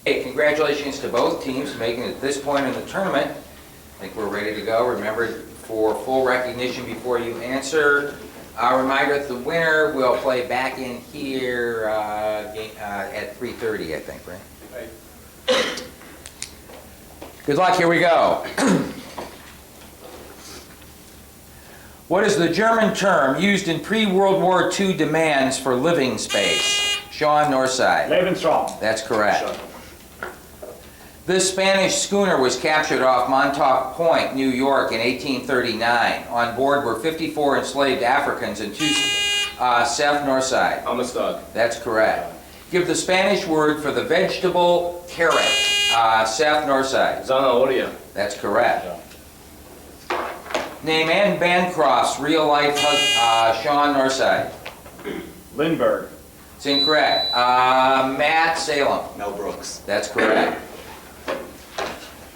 Hey, congratulations to both teams making it this point in the tournament. I think we're ready to go. Remember, for full recognition before you answer, a reminder that the winner will play back in here at 3:30, I think, right? Right. Good luck, here we go. What is the German term used in pre-World War II demands for living space? Sean, Northside. Lebensraum. That's correct. This Spanish schooner was captured off Montauk Point, New York in 1839. On board were 54 enslaved Africans and 2 South Northside. Amistad. That's correct. Give the Spanish word for the vegetable carrot. South Northside. Zanahoria. That's correct. Name Anne Bancroft's real-life husband, Sean Northside. Lindbergh. It's incorrect. Matt Salem. Mel Brooks. That's correct.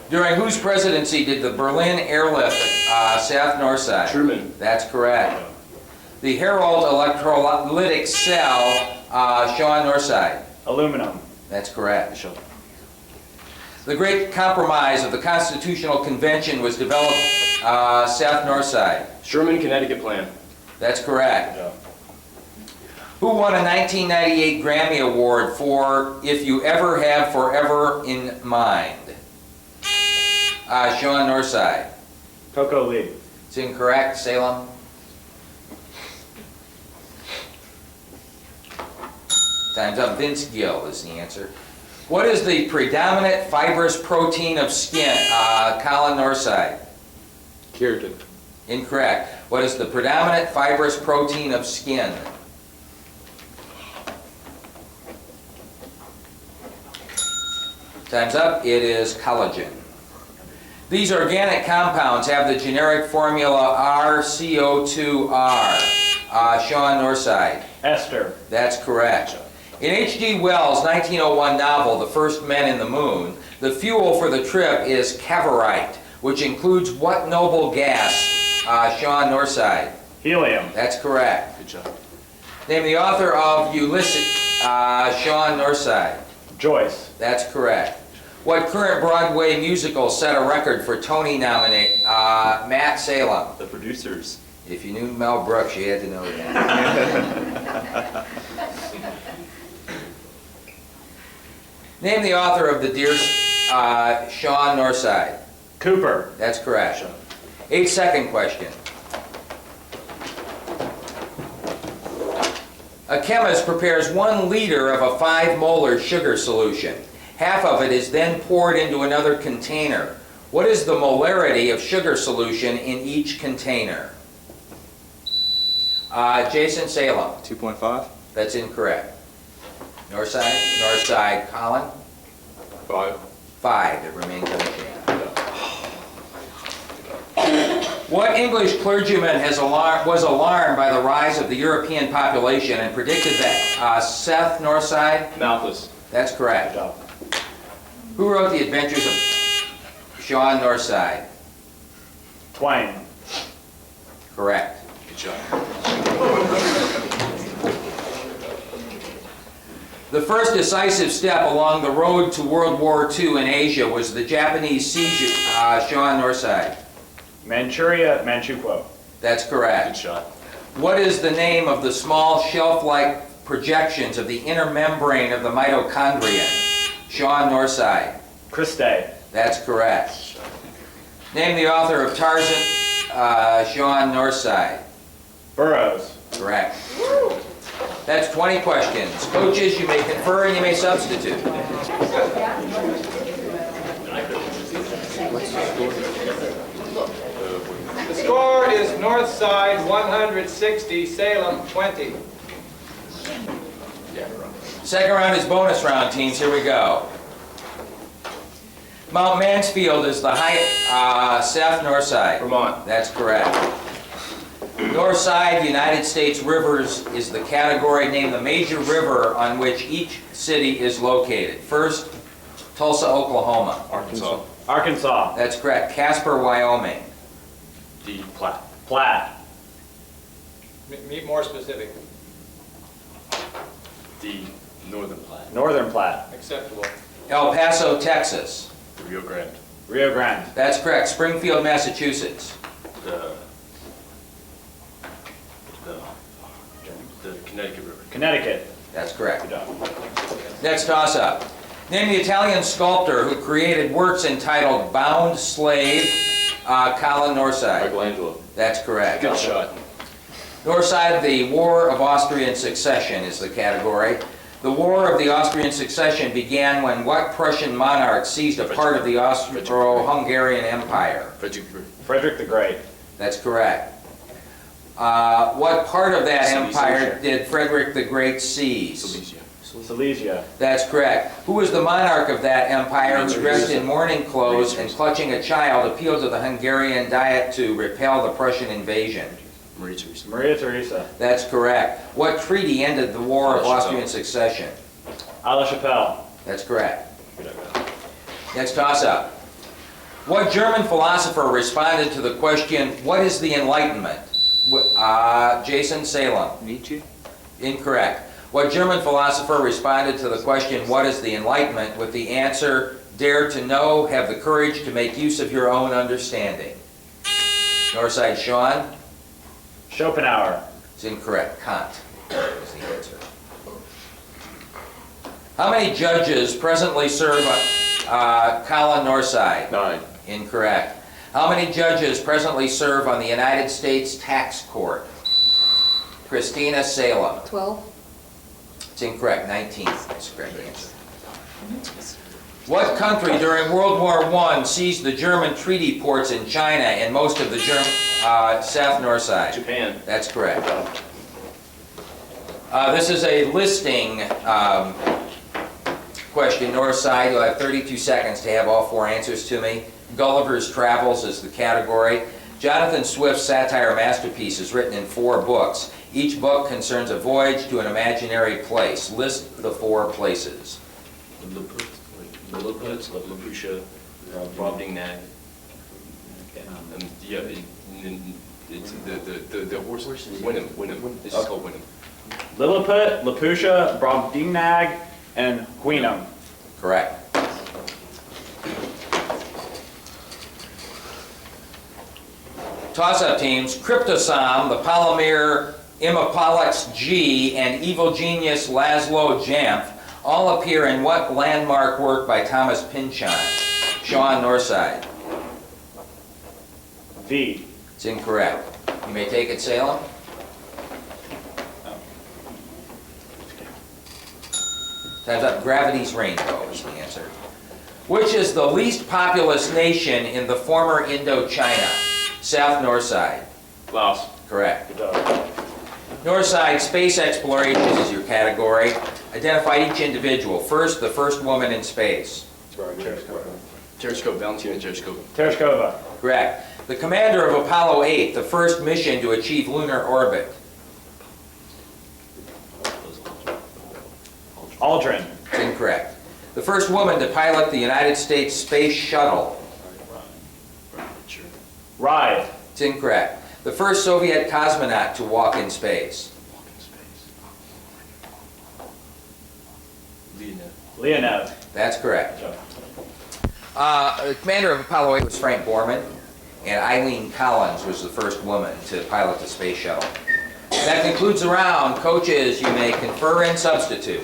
During whose presidency did the Berlin airlift South Northside? Truman. That's correct. The Herald electrolytic cell, Sean Northside. Aluminum. That's correct. The Great Compromise of the Constitutional Convention was developed South Northside. Sherman, Connecticut Plan. That's correct. Who won a 1998 Grammy Award for If You Ever Have Forever in Mind? Sean Northside. Coco Lee. It's incorrect. Salem. Time's up. Vince Gill is the answer. What is the predominant fibrous protein of skin? Colin Northside. Keratin. Incorrect. What is the predominant fibrous protein of skin? Time's up. It is collagen. These organic compounds have the generic formula RCO2R. Sean Northside. Ester. That's correct. In H.G. Wells' 1901 novel, The First Men in the Moon, the fuel for the trip is cavorite, which includes what noble gas? Sean Northside. Helium. That's correct. Good job. Name the author of Ulysses. Sean Northside. Joyce. That's correct. What current Broadway musical set a record for Tony nominee? Matt Salem. The Producers. If you knew Mel Brooks, you had to know that. Name the author of The Deer, Sean Northside. Cooper. That's correct. 8-second question. A chemist prepares 1 liter of a 5-molar sugar solution. Half of it is then poured into another container. What is the molarity of sugar solution in each container? Jason Salem. 2.5. That's incorrect. Northside. Northside. Colin. 5. 5. It remains unchanged. What English clergyman was alarmed by the rise of the European population and predicted that Seth Northside? Malthus. That's correct. Good job. Who wrote The Adventures of Sean Northside? Twain. Correct. Good job. The first decisive step along the road to World War II in Asia was the Japanese siege. Sean Northside. Manchuria, Manchukuo. That's correct. Good shot. What is the name of the small shelf-like projections of the inner membrane of the mitochondrion? Sean Northside. Christe. That's correct. Name the author of Tarzan. Sean Northside. Burroughs. Correct. That's 20 questions. Coaches, you may confer and you may substitute. The score is Northside 160, Salem 20. Second round is bonus round, teams. Here we go. Mount Mansfield is the highest. South Northside. Vermont. That's correct. Northside, United States rivers is the category. Name the major river on which each city is located. First, Tulsa, Oklahoma. Arkansas. Arkansas. That's correct. Casper, Wyoming. D. Platte. Platte. Be more specific. D. Northern Platte. Northern Platte. Acceptable. El Paso, Texas. Rio Grande. Rio Grande. That's correct. Springfield, Massachusetts. The Connecticut River. Connecticut. That's correct. Good job. Next toss-up. Name the Italian sculptor who created works entitled Bound Slave, Colin Northside. Michelangelo. That's correct. Good shot. Northside, the War of Austrian Succession is the category. The War of the Austrian Succession began when what Prussian monarch seized a part of the Austro-Hungarian Empire? Frederick the Great. Frederick the Great. That's correct. What part of that Silesia. empire did Frederick the Great seize? Silesia. Silesia. That's correct. Who was the monarch of that empire who, dressed in mourning clothes and clutching a child, appealed to the Hungarian Diet to repel the Prussian invasion? Maria Theresa. Maria Theresa. That's correct. What treaty ended the War of La Chapelle. Austrian Succession? A la Chapelle. That's correct. Good job. Next toss-up. What German philosopher responded to the question, what is the Enlightenment? Jason, Salem. Nietzsche. Incorrect. What German philosopher responded to the question, what is the Enlightenment, with the answer, dare to know, have the courage to make use of your own understanding? Northside, Sean. Schopenhauer. It's incorrect. Kant is the answer. How many judges presently serve Colin Northside? 9. Incorrect. How many judges presently serve on the United States Tax Court? Christina, Salem. 12. It's incorrect. 19th. That's the correct answer. What country during World War I seized the German treaty ports in China and most of the South Northside? Japan. That's correct. This is a listing question. Northside, you'll have 32 seconds to have all 4 answers to me. Gulliver's Travels is the category. Jonathan Swift's satire masterpiece is written in 4 books. Each book concerns a voyage to an imaginary place. List the 4 places. Lilliput, Lapusha, Brobdingnag. Yeah, it's the horse. Wynnum. This is called Wynnum. Lilliput, Lapusha, Brobdingnag, and Huinum. Correct. Toss-up teams, Cryptosom, the polymer Imipolix G, and evil genius Laszlo Jamf all appear in what landmark work by Thomas Pynchon? Sean, Northside. V. It's incorrect. You may take it, Salem. Time's up. Gravity's Rainbow is the answer. Which is the least populous nation in the former Indochina? South, Northside. Laos. Correct. Good job. Northside, space explorations is your category. Identify each individual. First, the first woman in space. Tereshkova. Valentina Tereshkova. Tereshkova. Correct. The commander of Apollo 8, the first mission to achieve lunar orbit. Aldrin. It's incorrect. The first woman to pilot the United States Space Shuttle. Ride. It's incorrect. The first Soviet cosmonaut to walk in space. Leonid. That's correct. Good job. The commander of Apollo 8 was Frank Borman, and Eileen Collins was the first woman to pilot the space shuttle. That concludes the round. Coaches, you may confer and substitute.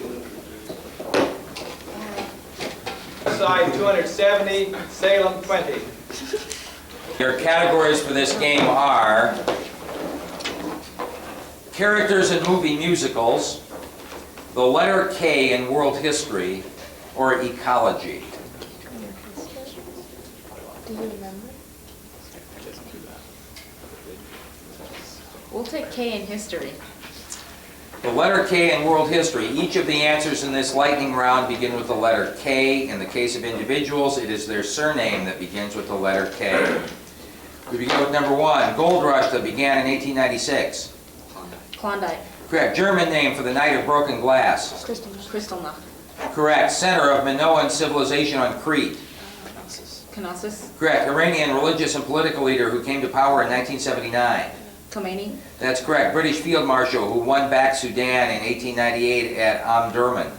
Northside 270, Salem 20. Your categories for this game are characters in movie musicals, the letter K in world history, or ecology. Do you remember? We'll take K in history. The letter K in world history. Each of the answers in this lightning round begin with the letter K. In the case of individuals, it is their surname that begins with the letter K. We begin with number 1, gold rush that began in 1896. Klondike. Correct. German name for the night of broken glass. Kristallnacht. Correct. Center of Minoan civilization on Crete. Knossos. Correct. Iranian religious and political leader who came to power in 1979. Khomeini. That's correct. British field marshal who won back Sudan in 1898 at Omdurman.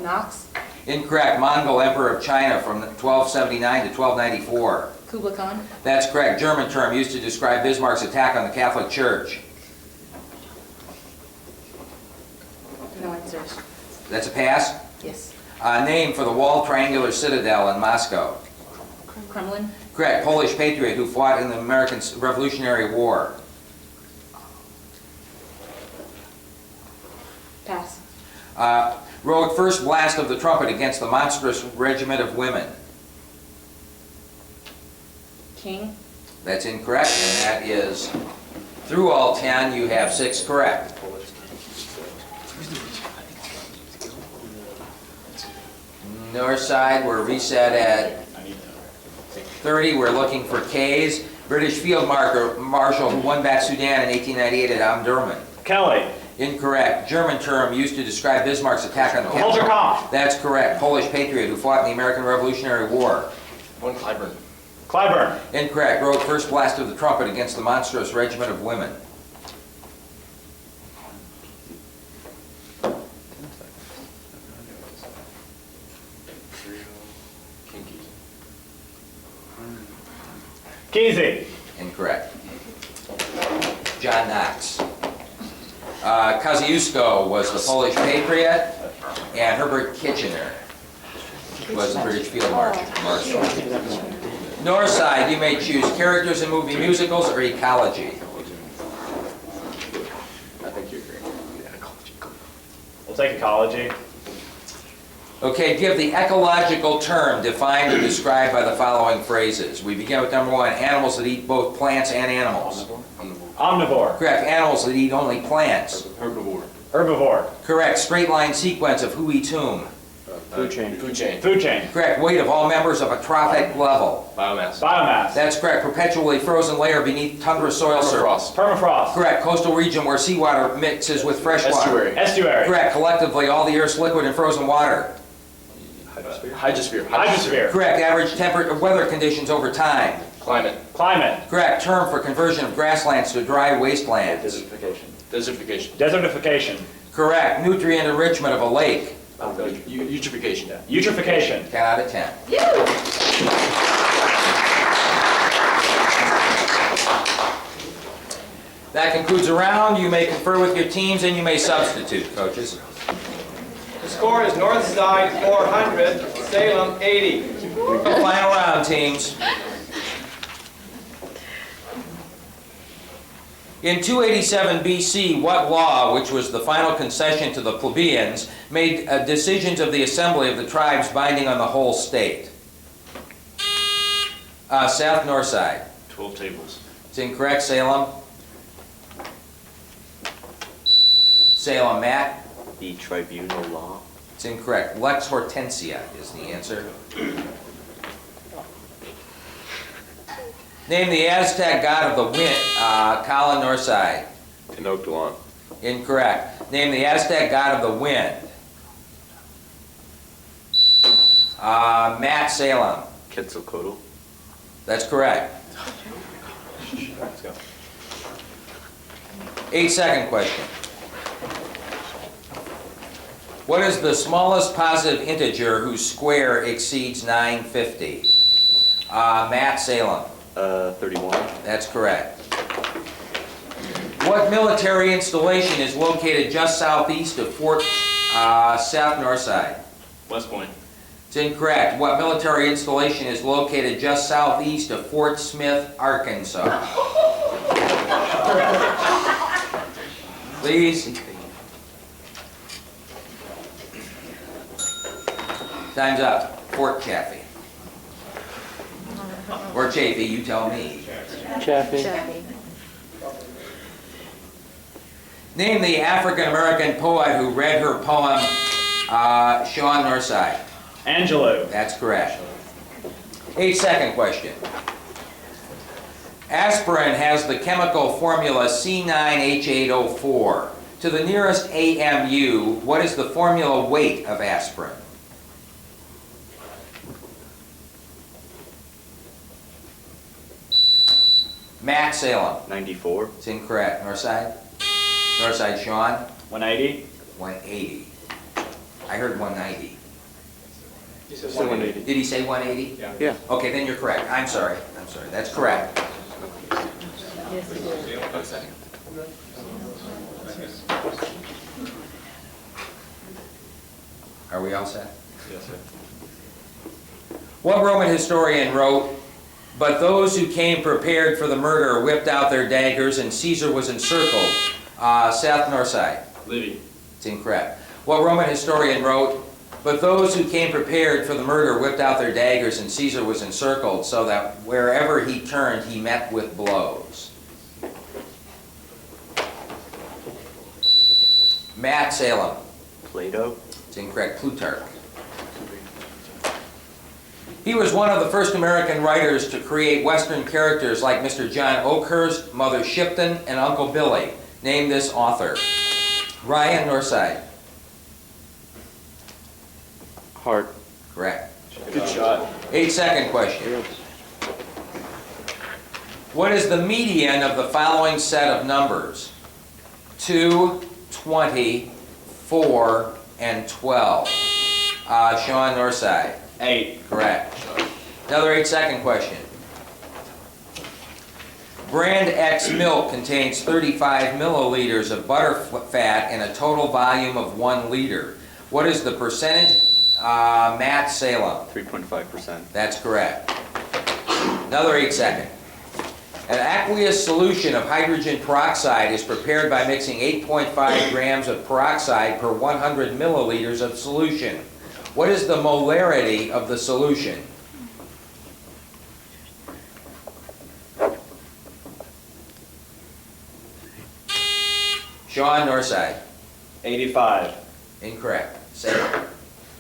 Knox. Incorrect. Mongol Emperor of China from 1279 to 1294. Kublai Khan. That's correct. German term used to describe Bismarck's attack on the Catholic Church. No answers. That's a pass. Yes. Name for the walled triangular citadel in Moscow. Kremlin. Correct. Polish patriot who fought in the American Revolutionary War. Pass. Wrote first blast of the trumpet against the monstrous regiment of women. King. That's incorrect, and that is through all 10, you have 6 correct. Northside, we're reset at 30. We're looking for K's. British Field Marshal who won back Sudan in 1898 at Omdurman. Kelly. Incorrect. German term used to describe Bismarck's attack on the Holger capital. Kampf. That's correct. Polish patriot who fought in the American Revolutionary War. Von Clyburn. Clyburn. Incorrect. Wrote first blast of the trumpet against the monstrous regiment of women. Kesey. Incorrect. John Knox. Kosciuszko was the Polish patriot, and Herbert Kitchener was the British Field Marshal. Northside, you may choose characters in movie musicals or ecology. I think you're great. Yeah, ecology. We'll take ecology. Okay, give the ecological term defined or described by the following phrases. We begin with number 1, animals that eat both plants and animals. Omnivore. Correct, animals that eat only plants. Herbivore. Herbivore. Correct, straight line sequence of who eats whom. Food chain. Food chain. Food chain. Correct, weight of all members of a trophic level. Biomass. Biomass. That's correct, perpetually frozen layer beneath tundra soil surface. Permafrost. Permafrost. Correct, coastal region where seawater mixes with fresh water. Estuary. Estuary. Correct, collectively all the Earth's liquid and frozen water. Hydrosphere. Hydrosphere. Correct, average temperature weather conditions over time. Climate. Climate. Correct, term for conversion of grasslands to dry wastelands. Desertification. Desertification. Desertification. Correct, nutrient enrichment of a lake. Eutrophication. Eutrophication. 10 out of 10. That concludes the round. You may confer with your teams and you may substitute, coaches. The score is Northside 400, Salem 80. Final round, teams. In 287 BC, what law, which was the final concession to the plebeians, made decisions of the assembly of the tribes binding on the whole state? South, north side. 12 tables. It's incorrect. Salem. Salem, Matt. The tribunal law. It's incorrect. Lex Hortensia is the answer. Name the Aztec god of the wind. Colin, north side. Tenochtitlan. Incorrect. Name the Aztec god of the wind. Matt, Salem. Quetzalcoatl. That's correct. Let's go. 8-second question. What is the smallest positive integer whose square exceeds 950? Matt, Salem. 31. That's correct. What military installation is located just southeast of Fort South Northside? West Point. It's incorrect. What military installation is located just southeast of Fort Smith, Arkansas? Please. Time's up. Fort Chaffee. Or Chaffee, you tell me. Chaffee. Name the African-American poet who read her poem, Sean Northside. Angelo. That's correct. 8-second question. Aspirin has the chemical formula C9H8O4. To the nearest AMU, what is the formula weight of aspirin? Matt, Salem. 94. It's incorrect. Northside? Northside, Sean? 180. 180. I heard 190. He said Still 180. 180. Did he say 180? Yeah. Yeah. Okay, then you're correct. I'm sorry. That's correct. Yes, he did. Are we all set? Yes, sir. What Roman historian wrote, "But those who came prepared for the murder whipped out their daggers and Caesar was encircled"? South Northside. Livy. It's incorrect. What Roman historian wrote, "But those who came prepared for the murder whipped out their daggers and Caesar was encircled so that wherever he turned he met with blows"? Matt, Salem. Plato. It's incorrect. Plutarch. He was one of the first American writers to create Western characters like Mr. John Oakhurst, Mother Shipton, and Uncle Billy. Name this author. Ryan, Northside. Hart. Correct. Good shot. 8-second question. What is the median of the following set of numbers? 2, 20, 4, and 12. Sean, Northside. 8. Correct. Another 8-second question. Brand X milk contains 35 milliliters of butter fat in a total volume of 1 liter. What is the percentage? Matt, Salem. 3.5%. That's correct. Another 8-second. An aqueous solution of hydrogen peroxide is prepared by mixing 8.5 grams of peroxide per 100 milliliters of solution. What is the molarity of the solution? Sean, Northside. 85. Incorrect. Salem.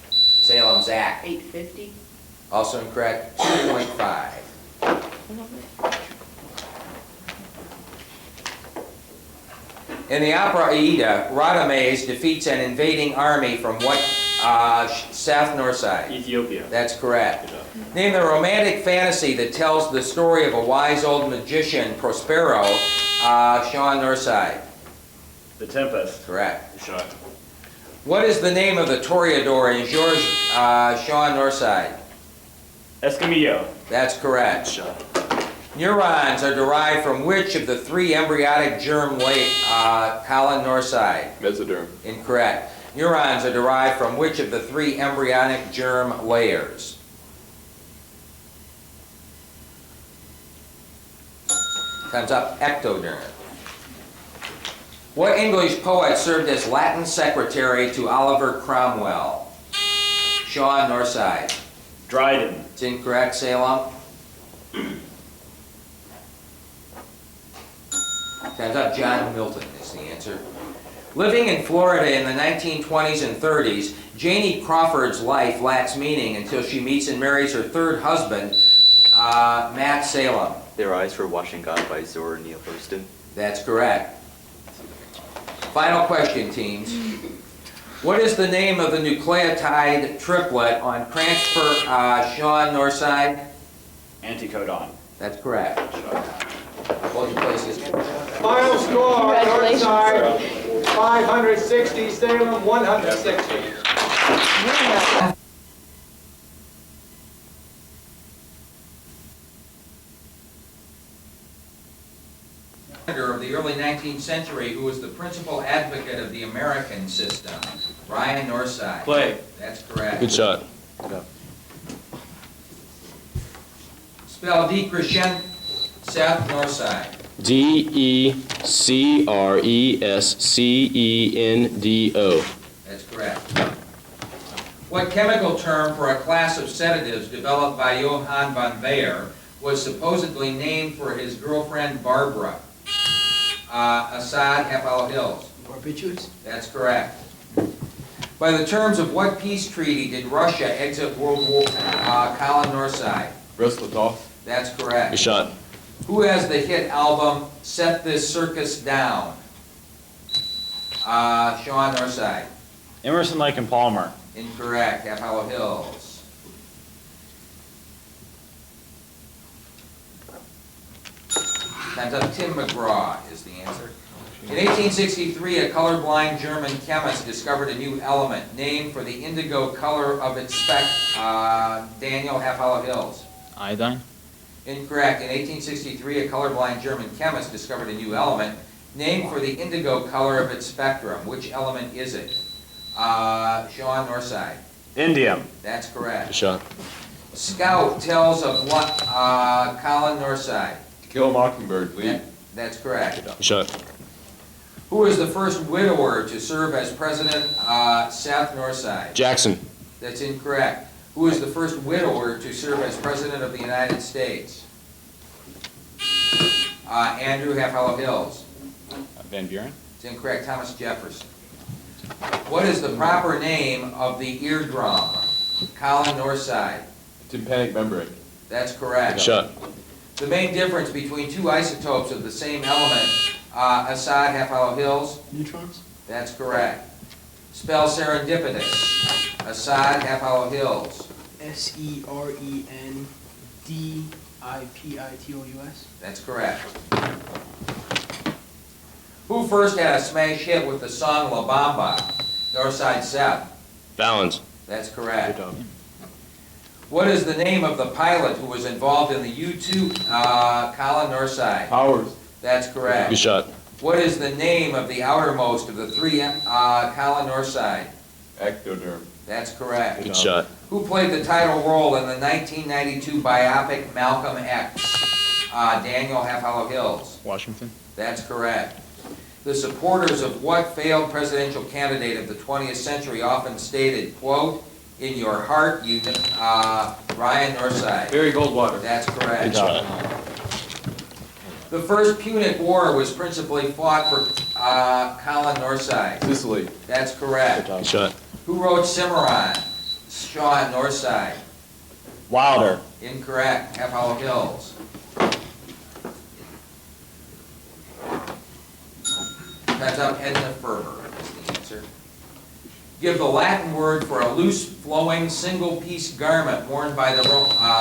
Salem, Zach. 850. Also incorrect. 2.5. In the opera Aida, Radames defeats an invading army from what South Northside? Ethiopia. That's correct. Name the romantic fantasy that tells the story of a wise old magician, Prospero. Sean, Northside. The Tempest. Correct. Good shot. What is the name of the toreador in George? Sean, Northside. Escamillo. That's correct. Shot. Neurons are derived from which of the 3 embryonic germ Colin, Northside? Mesoderm. Incorrect. Neurons are derived from which of the 3 embryonic germ layers? Time's up. Ectoderm. What English poet served as Latin secretary to Oliver Cromwell? Sean, Northside. Dryden. It's incorrect. Salem. Time's up. John Milton is the answer. Living in Florida in the 1920s and 30s, Janie Crawford's life lacks meaning until she meets and marries her 3rd husband, Matt, Salem. Their Eyes Were Watching God by Zora Neale Hurston. That's correct. Final question, teams. What is the name of the nucleotide triplet on transfer, Sean, Northside? Anticodon. That's correct. Hold your places. Final score, Congratulations. Northside, 560, Salem, 160. Of the early 19th century, who was the principal advocate of the American system? Ryan, Northside. Clay. That's correct. Good shot. Spell decrescendo, South, Northside. Decrescendo. That's correct. What chemical term for a class of sedatives developed by Johann von Baer was supposedly named for his girlfriend Barbara? Assad, Half Hills. Barbiturates? That's correct. By the terms of what peace treaty did Russia exit World War? Colin, Northside. Brest-Litovsk. That's correct. Good shot. Who has the hit album Set This Circus Down? Sean, Northside. Emerson, Lake and Palmer. Incorrect. Half Hollow Hills. Time's up. Tim McGraw is the answer. In 1863, a colorblind German chemist discovered a new element named for the indigo color of its speck. Daniel, Half Hollow Hills. Iodine. Incorrect. In 1863, a colorblind German chemist discovered a new element named for the indigo color of its spectrum. Which element is it? Sean, Northside. Indium. That's correct. Good shot. Scout tells of what? Colin, Northside. To Kill a Mockingbird, lead. That's correct. Good shot. Who was the first widower to serve as president? Seth, Northside. Jackson. That's incorrect. Who was the first widower to serve as president of the United States? Andrew, Half Hollow Hills. Van Buren. It's incorrect. Thomas Jefferson. What is the proper name of the eardrum? Colin, Northside. Tympanic membrane. That's correct. Good shot. The main difference between two isotopes of the same element, Assad, Half Hollow Hills. Neutrons? That's correct. Spell serendipitous. Assad, Half Hollow Hills. Serendipitous? That's correct. Who first had a smash hit with the song La Bamba? Northside, Seth. Balance. That's correct. What is the name of the pilot who was involved in the U-2, Colin, Northside? Powers. That's correct. Good shot. What is the name of the outermost of the three, Colin, Northside? Ectoderm. That's correct. Good shot. Who played the title role in the 1992 biopic Malcolm X? Daniel, Half Hollow Hills. Washington. That's correct. The supporters of what failed presidential candidate of the 20th century often stated, quote, "In your heart, you," Ryan, Northside. Barry Goldwater. That's correct. Good shot. The First Punic War was principally fought for Colin, Northside. Sicily. That's correct. Good shot. Who wrote Cimarron? Sean, Northside. Wilder. Incorrect. Half Hollow Hills. That's up. Edna Ferber is the answer. Give the Latin word for a loose, flowing, single-piece garment worn by the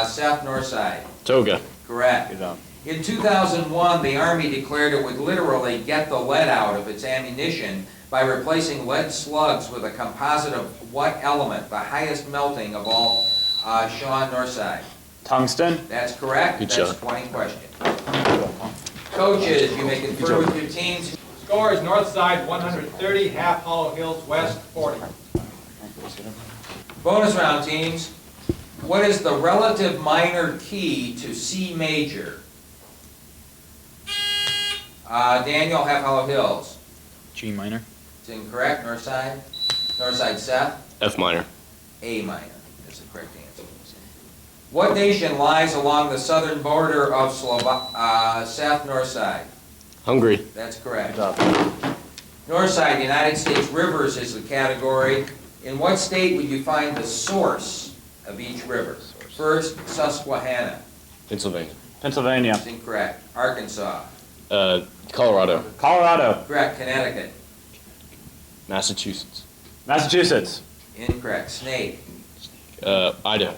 South Northside. Toga. Correct. Good job. In 2001, the Army declared it would literally get the lead out of its ammunition by replacing lead slugs with a composite of what element? The highest melting of all. Sean, Northside. Tungsten. That's correct. Good That's shot. 20 questions. Coaches, you may confer with your teams. Score is Northside 130, Half Hollow Hills West 40. Bonus round teams. What is the relative minor key to C major? Daniel, Half Hollow Hills. G minor. It's incorrect. Northside. Northside, Seth. F minor. A minor is the correct answer. What nation lies along the southern border of South Northside? Hungary. That's correct. Good job. Northside, United States rivers is the category. In what state would you find the source of each river? First, Susquehanna. Pennsylvania. Pennsylvania. That's incorrect. Arkansas. Colorado. Colorado. Correct. Connecticut. Massachusetts. Massachusetts. Incorrect. Snake. Idaho.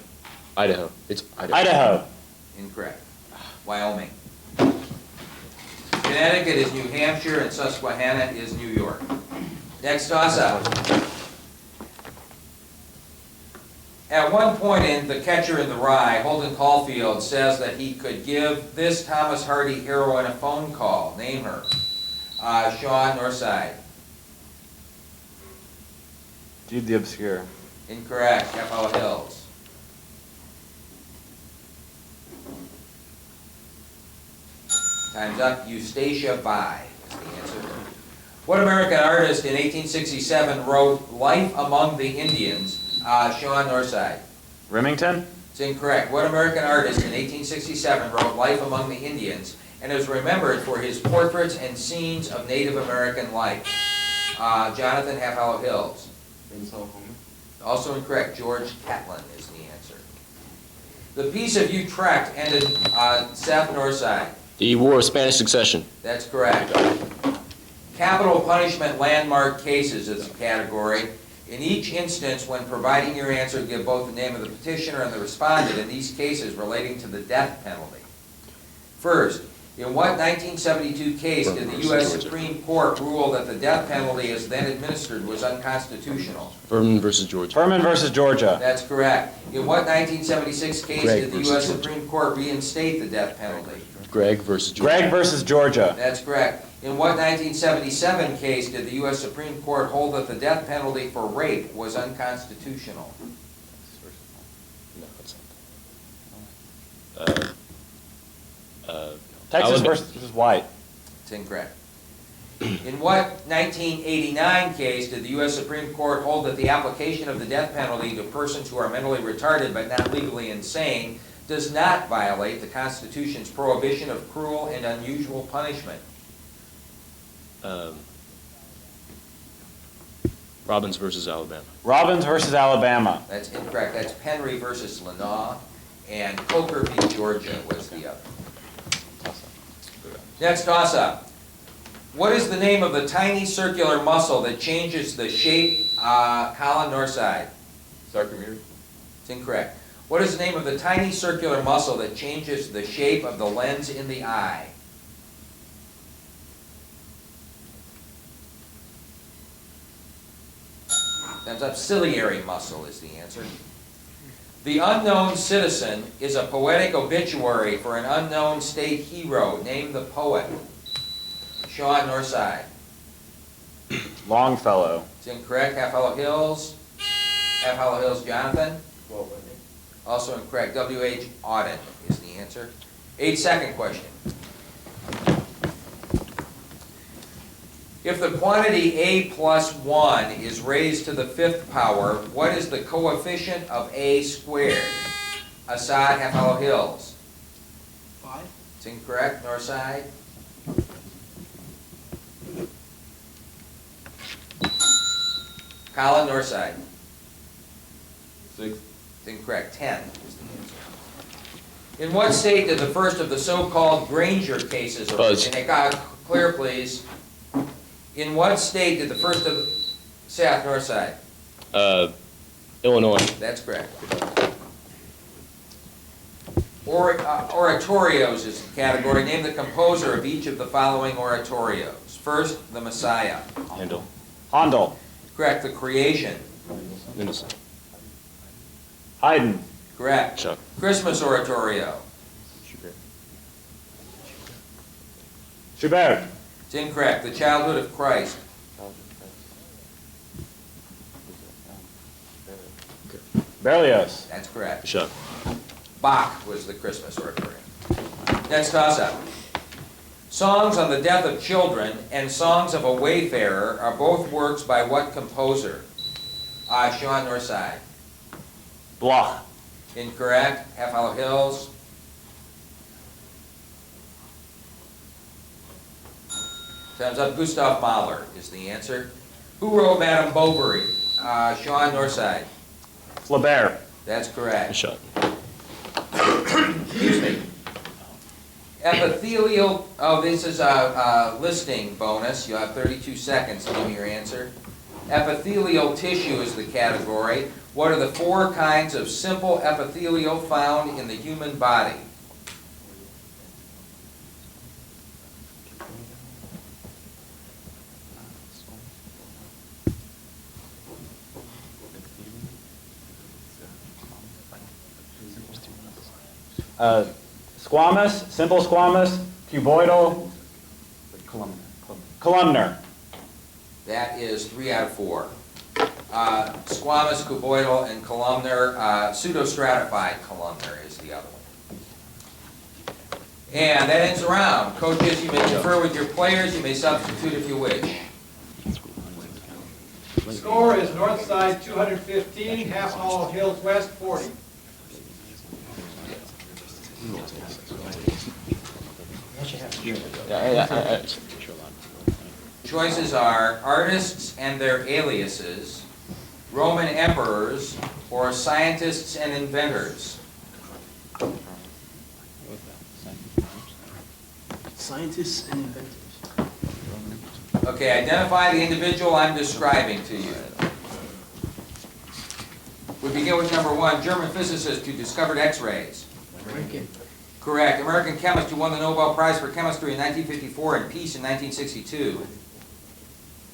Idaho. It's Idaho. Idaho. Incorrect. Wyoming. Connecticut is New Hampshire and Susquehanna is New York. Next toss-up. At one point in The Catcher in the Rye, Holden Caulfield says that he could give this Thomas Hardy heroine a phone call. Name her. Sean, Northside. Jude the Obscure. Incorrect. Half Hollow Hills. Time's up. Eustacia Bai is the answer. What American artist in 1867 wrote Life Among the Indians? Sean, Northside. Remington. It's incorrect. What American artist in 1867 wrote Life Among the Indians and is remembered for his portraits and scenes of Native American life? Jonathan, Half Hollow Hills. Also incorrect. George Catlin is the answer. The Peace of Utrecht ended South Northside. The War of Spanish Succession. That's correct. Capital punishment landmark cases is the category. In each instance, when providing your answer, give both the name of the petitioner and the respondent in these cases relating to the death penalty. First, In what 1972 case did the U.S. Supreme Court rule that the death penalty as then administered was unconstitutional? Furman versus Georgia. Furman versus Georgia. That's correct. In what 1976 case Gregg did the versus U.S. Georgia. Supreme Court reinstate the death penalty? Gregg versus Georgia. Gregg versus Georgia. That's correct. In what 1977 case did the U.S. Supreme Court hold that the death penalty for rape was unconstitutional? No, it's not. Texas Alabama. versus White. It's incorrect. In what 1989 case did the U.S. Supreme Court hold that the application of the death penalty to persons who are mentally retarded but not legally insane does not violate the Constitution's prohibition of cruel and unusual punishment? Robbins versus Alabama. Robbins versus Alabama. That's incorrect. That's Penry versus Lenaw, and Coker v. Georgia was the other. Next toss-up. What is the name of the tiny circular muscle that changes the shape, Colin Northside? Sarcomere. It's incorrect. What is the name of the tiny circular muscle that changes the shape of the lens in the eye? Time's up. Ciliary muscle is the answer. The unknown citizen is a poetic obituary for an unknown state hero. Name the poet. Sean Northside. Longfellow. It's incorrect. Half Hollow Hills. Half Hollow Hills, Jonathan. Also incorrect. W.H. Auden is the answer. 8-second question. If the quantity a plus 1 is raised to the 5th power, what is the coefficient of a squared? Assad, Half Hollow Hills. 5. It's incorrect. Northside. Colin, Northside. 6. It's incorrect. 10 is the answer. In what state did the first of the so-called Granger cases Buzz. originate? Clear, please. In what state did the first of... South, Northside. Illinois. That's correct. Oratorios is the category. Name the composer of each of the following oratorios. First, the Messiah. Handel. Handel. Correct. The Creation. Mendelssohn. Haydn. Correct. Chuck. Christmas oratorio. Schubert. It's incorrect. The Childhood of Christ. Berlioz. That's correct. Chuck. Bach was the Christmas oratorio. Next toss-up. Songs on the Death of Children and Songs of a Wayfarer are both works by what composer? Sean Northside. Bloch. Incorrect. Half Hollow Hills. Time's up. Gustav Mahler is the answer. Who wrote Madame Bovary? Sean Northside. Flaubert. That's correct. Chuck. Excuse me. Epithelial, this is a listing bonus. You'll have 32 seconds to give me your answer. Epithelial tissue is the category. What are the 4 kinds of simple epithelial found in the human body? Squamous, simple squamous, cuboidal, columnar. That is 3 out of 4. Squamous, cuboidal, and columnar. Pseudostratified columnar is the other one. And that ends the round. Coaches, you may confer with your players. You may substitute if you wish. Score is Northside 215, Half Hollow Hills West 40. Choices are artists and their aliases, Roman emperors, or scientists and inventors. Scientists and inventors. Okay, identify the individual I'm describing to you. We begin with number 1, German physicist who discovered X-rays. Röntgen. Correct. American chemist who won the Nobel Prize for Chemistry in 1954 and Peace in 1962.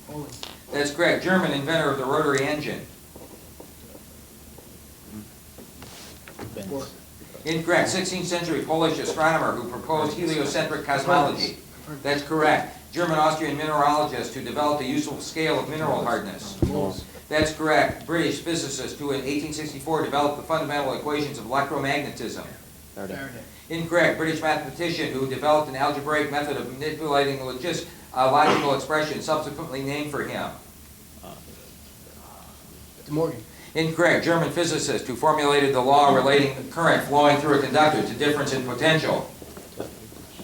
Pauling. That's correct. German inventor of the rotary engine. Four. Incorrect. 16th century Polish astronomer who proposed heliocentric cosmology. That's correct. German-Austrian mineralogist who developed a useful scale of mineral hardness. Moles. That's correct. British physicist who in 1864 developed the fundamental equations of electromagnetism. Faraday. Incorrect. British mathematician who developed an algebraic method of manipulating logical expressions subsequently named for him. De Morgan. Incorrect. German physicist who formulated the law relating the current flowing through a conductor to difference in potential.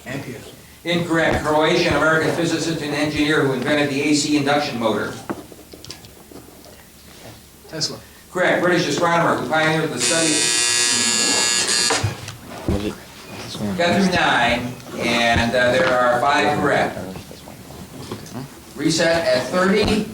Ampere. Incorrect. Croatian American physicist and engineer who invented the AC induction motor. Tesla. Correct. British astronomer who pioneered the study. Got through 9, and there are 5 correct. Reset at 30.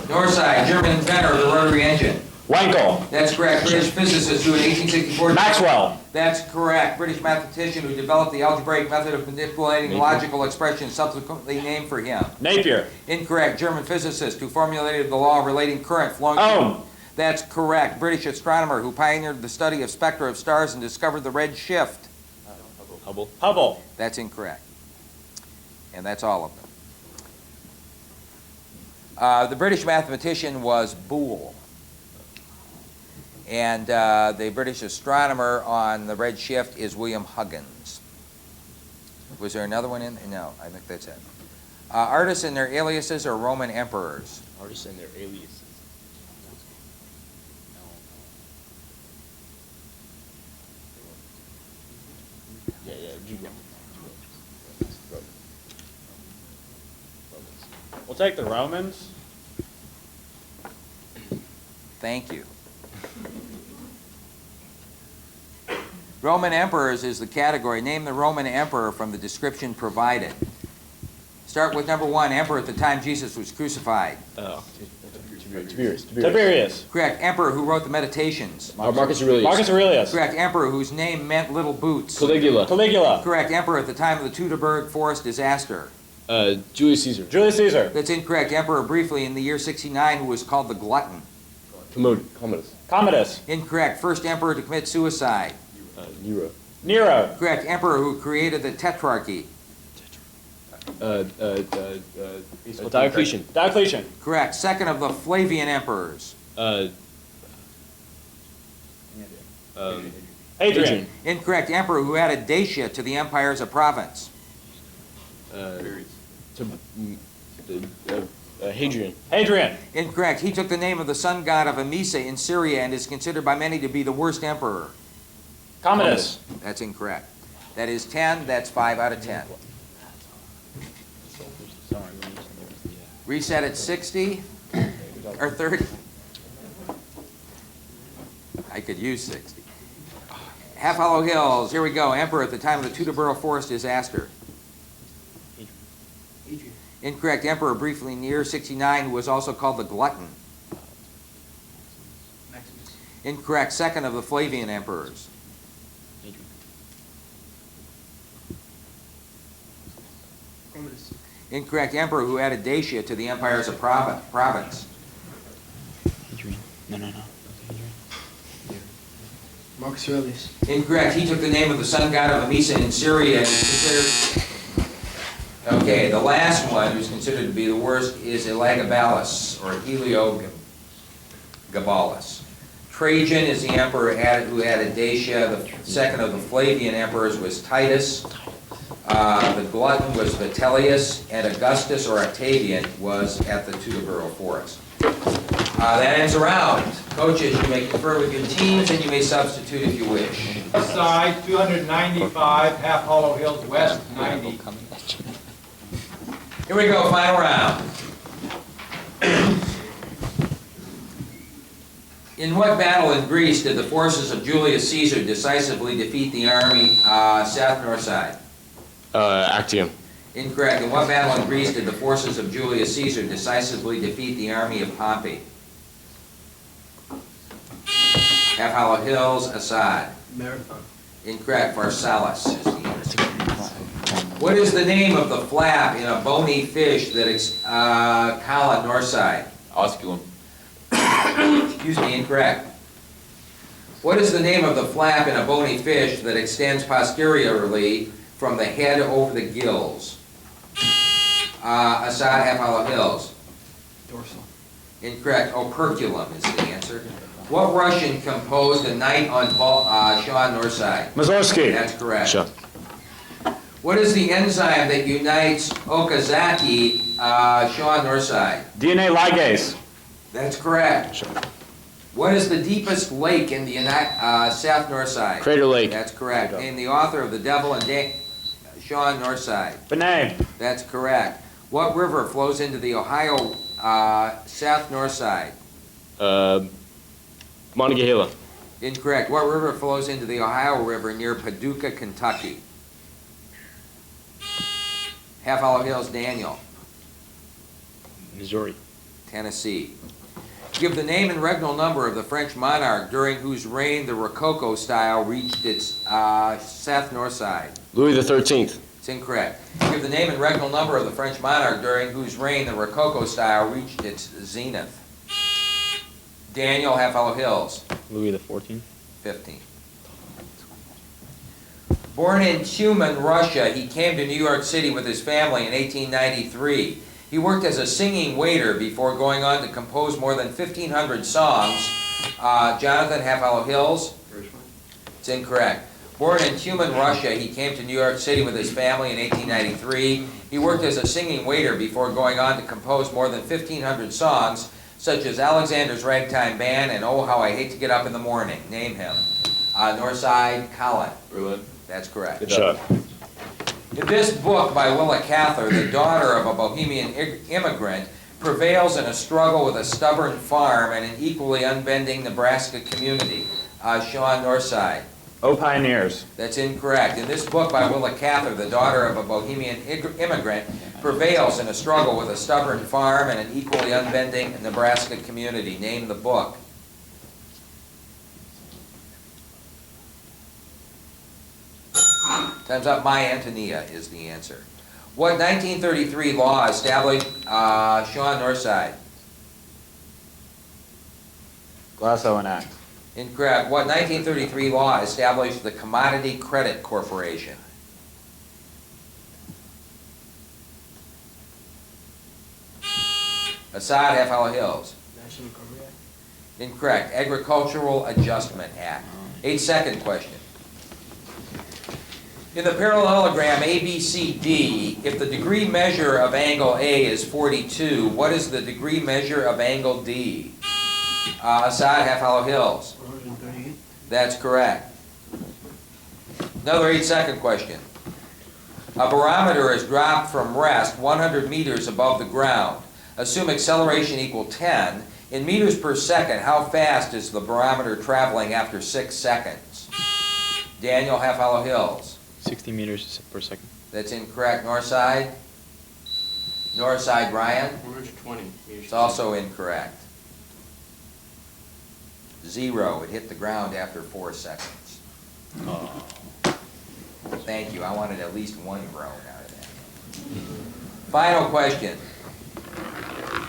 Northside, German inventor of the rotary engine. Wankel. That's correct. British physicist who in 1864... Maxwell. That's correct. British mathematician who developed the algebraic method of manipulating logical expressions subsequently named for him. Napier. Incorrect. German physicist who formulated the law relating current flowing... Ohm. That's correct. British astronomer who pioneered the study of spectra of stars and discovered the red shift. Hubble. Hubble. That's incorrect. And that's all of them. The British mathematician was Boole. And the British astronomer on the red shift is William Huggins. Was there another one in? No, I think that's it. Artists and their aliases are Roman emperors. Artists and their aliases. We'll take the Romans. Thank you. Roman emperors is the category. Name the Roman emperor from the description provided. Start with number 1, emperor at the time Jesus was crucified. Tiberius. Correct. Emperor who wrote the Meditations. Marcus Aurelius. Marcus Aurelius. Correct. Emperor whose name meant little boots. Caligula. Caligula. Correct. Emperor at the time of the Teutoburg Forest disaster. Julius Caesar. Julius Caesar. That's incorrect. Emperor briefly in the year 69 who was called the Glutton. Commodus. Commodus. Incorrect. First emperor to commit suicide. Nero. Nero. Correct. Emperor who created the Tetrarchy. Diocletian. Diocletian. Correct. Second of the Flavian emperors. Hadrian. Incorrect. Emperor who added Dacia to the empire as a province. Hadrian. Hadrian. Incorrect. He took the name of the sun god of Emesa in Syria and is considered by many to be the worst emperor. Commodus. That's incorrect. That is 10. That's 5 out of 10. Reset at 60 or 30. I could use 60. Half Hollow Hills. Here we go. Emperor at the time of the Teutoburg Forest disaster. Adrian. Incorrect. Emperor briefly near 69 who was also called the Glutton. Maximus. Incorrect. Second of the Flavian emperors. Commodus. Incorrect. Emperor who added Dacia to the empire as a province. Marcus Aurelius. Incorrect. He took the name of the sun god of Emesa in Syria and is considered... Okay, the last one who's considered to be the worst is Elagabalus, or Heliogabalus. Trajan is the emperor who added Dacia. The second of the Flavian emperors was Titus. The Glutton was Vitellius, and Augustus, or Octavian, was at the Teutoburg Forest. That ends a round. Coaches, you may confer with your teams, and you may substitute if you wish. Northside, 295, Half Hollow Hills West, 90. Here we go, final round. In what battle in Greece did the forces of Julius Caesar decisively defeat the army south Northside? Actium. Incorrect. In what battle in Greece did the forces of Julius Caesar decisively defeat the army of Pompey? Half Hollow Hills, Assad. Marathon. Incorrect. Pharsalis is the answer. What is the name of the flap in a bony fish that Colin, Northside? Osculum. Excuse me, incorrect. What is the name of the flap in a bony fish that extends posteriorly from the head over the gills? Assad, Half Hollow Hills. Dorsal. Incorrect. Operculum is the answer. What Russian composed A Night on Sean Northside? Mussorgsky. That's correct. Sure. What is the enzyme that unites Okazaki, Sean Northside? DNA ligase. That's correct. Sure. What is the deepest lake in the South Northside? Crater Lake. That's correct. Name the author of The Devil and Sean Northside. Benet. That's correct. What river flows into the Ohio South Northside? Monongahela. Incorrect. What river flows into the Ohio River near Paducah, Kentucky? Half Hollow Hills, Daniel. Missouri. Tennessee. Give the name and regnal number of the French monarch during whose reign the Rococo style reached its South Northside. Louis XIII. It's incorrect. Give the name and regnal number of the French monarch during whose reign the Rococo style reached its zenith. Daniel, Half Hollow Hills. Louis XIV. 15. Born in Tumen, Russia, he came to New York City with his family in 1893. He worked as a singing waiter before going on to compose more than 1,500 songs. Jonathan, Half Hollow Hills. It's incorrect. Born in Tumen, Russia, he came to New York City with his family in 1893. He worked as a singing waiter before going on to compose more than 1,500 songs, such as Alexander's Ragtime Band and Oh, How I Hate to Get Up in the Morning. Name him. Northside, Colin. Berlin. That's correct. Sure. In this book by Willa Cather, the daughter of a Bohemian immigrant prevails in a struggle with a stubborn farm and an equally unbending Nebraska community. Sean Northside. Oh, pioneers. That's incorrect. In this book by Willa Cather, the daughter of a Bohemian immigrant prevails in a struggle with a stubborn farm and an equally unbending Nebraska community. Name the book. Time's up. My Antonia is the answer. What 1933 law established Sean Northside? Glass-Owen Act. Incorrect. What 1933 law established the Commodity Credit Corporation? Assad, Half Hollow Hills. National Recovery Act. Incorrect. Agricultural Adjustment Act. 8-second question. In the parallelogram ABCD, if the degree measure of angle A is 42, what is the degree measure of angle D? Assad, Half Hollow Hills. 438. That's correct. Another 8-second question. A barometer is dropped from rest 100 meters above the ground. Assume acceleration equal 10. In meters per second, how fast is the barometer traveling after 6 seconds? Daniel, Half Hollow Hills. 60 meters per second. That's incorrect. Northside? Northside, Brian? 120 meters. It's also incorrect. 0. It hit the ground after 4 seconds. Oh. Thank you. I wanted at least one groan out of that. Final question.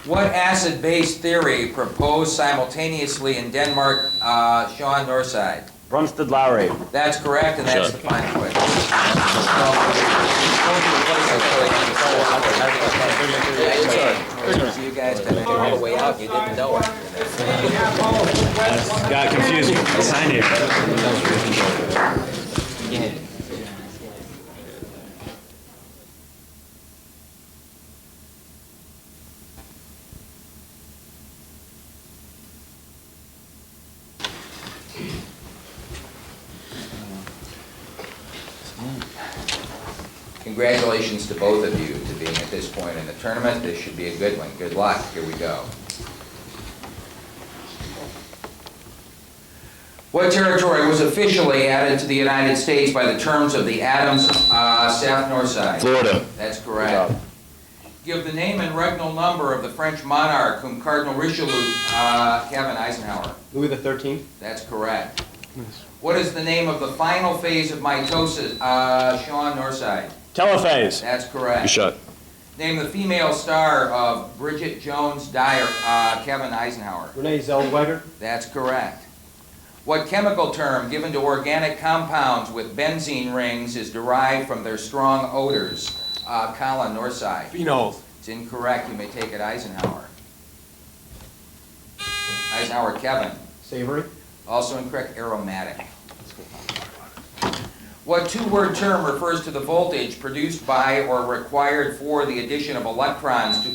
What acid-base theory proposed simultaneously in Denmark, Sean Northside? Bronsted-Lowry. That's correct, and that's the final question. You guys kind of all the way out, you didn't know it. Half Hollow Hills West. Got confused. I signed it. Congratulations to both of you to being at this point in the tournament. This should be a good one. Good luck. Here we go. What territory was officially added to the United States by the terms of the Adams South Northside? Florida. That's correct. Give the name and regnal number of the French monarch whom Cardinal Richelieu, Kevin Eisenhower. Louis XIII. That's correct. What is the name of the final phase of mitosis? Sean Northside. Telophase. That's correct. Shut. Name the female star of Bridget Jones' Dyer, Kevin Eisenhower. Renee Zellweger. That's correct. What chemical term given to organic compounds with benzene rings is derived from their strong odors? Colin Northside. Phenols. It's incorrect. You may take it, Eisenhower. Eisenhower Kevin. Savory. Also incorrect, aromatic. What two-word term refers to the voltage produced by or required for the addition of electrons to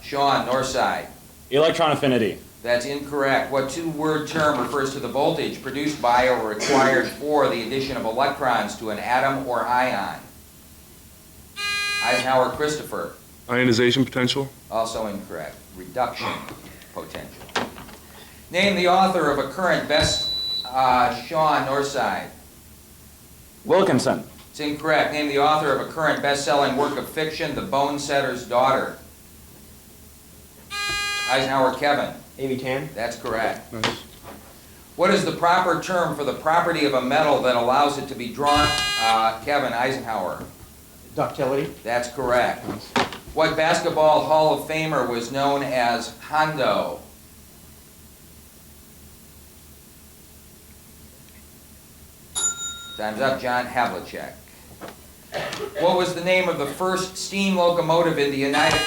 Sean Northside? Electron affinity. That's incorrect. What two-word term refers to the voltage produced by or required for the addition of electrons to an atom or ion? Eisenhower Christopher. Ionization potential. Also incorrect. Reduction potential. Name the author of a current Sean Northside. Wilkinson. It's incorrect. Name the author of a current best-selling work of fiction, The Bone Setter's Daughter. Eisenhower Kevin. Amy Tan. That's correct. What is the proper term for the property of a metal that allows it to be drawn? Kevin Eisenhower. Ductility. That's correct. What basketball Hall of Famer was known as Hondo? Time's up, John Havlicek. What was the name of the first steam locomotive in the United,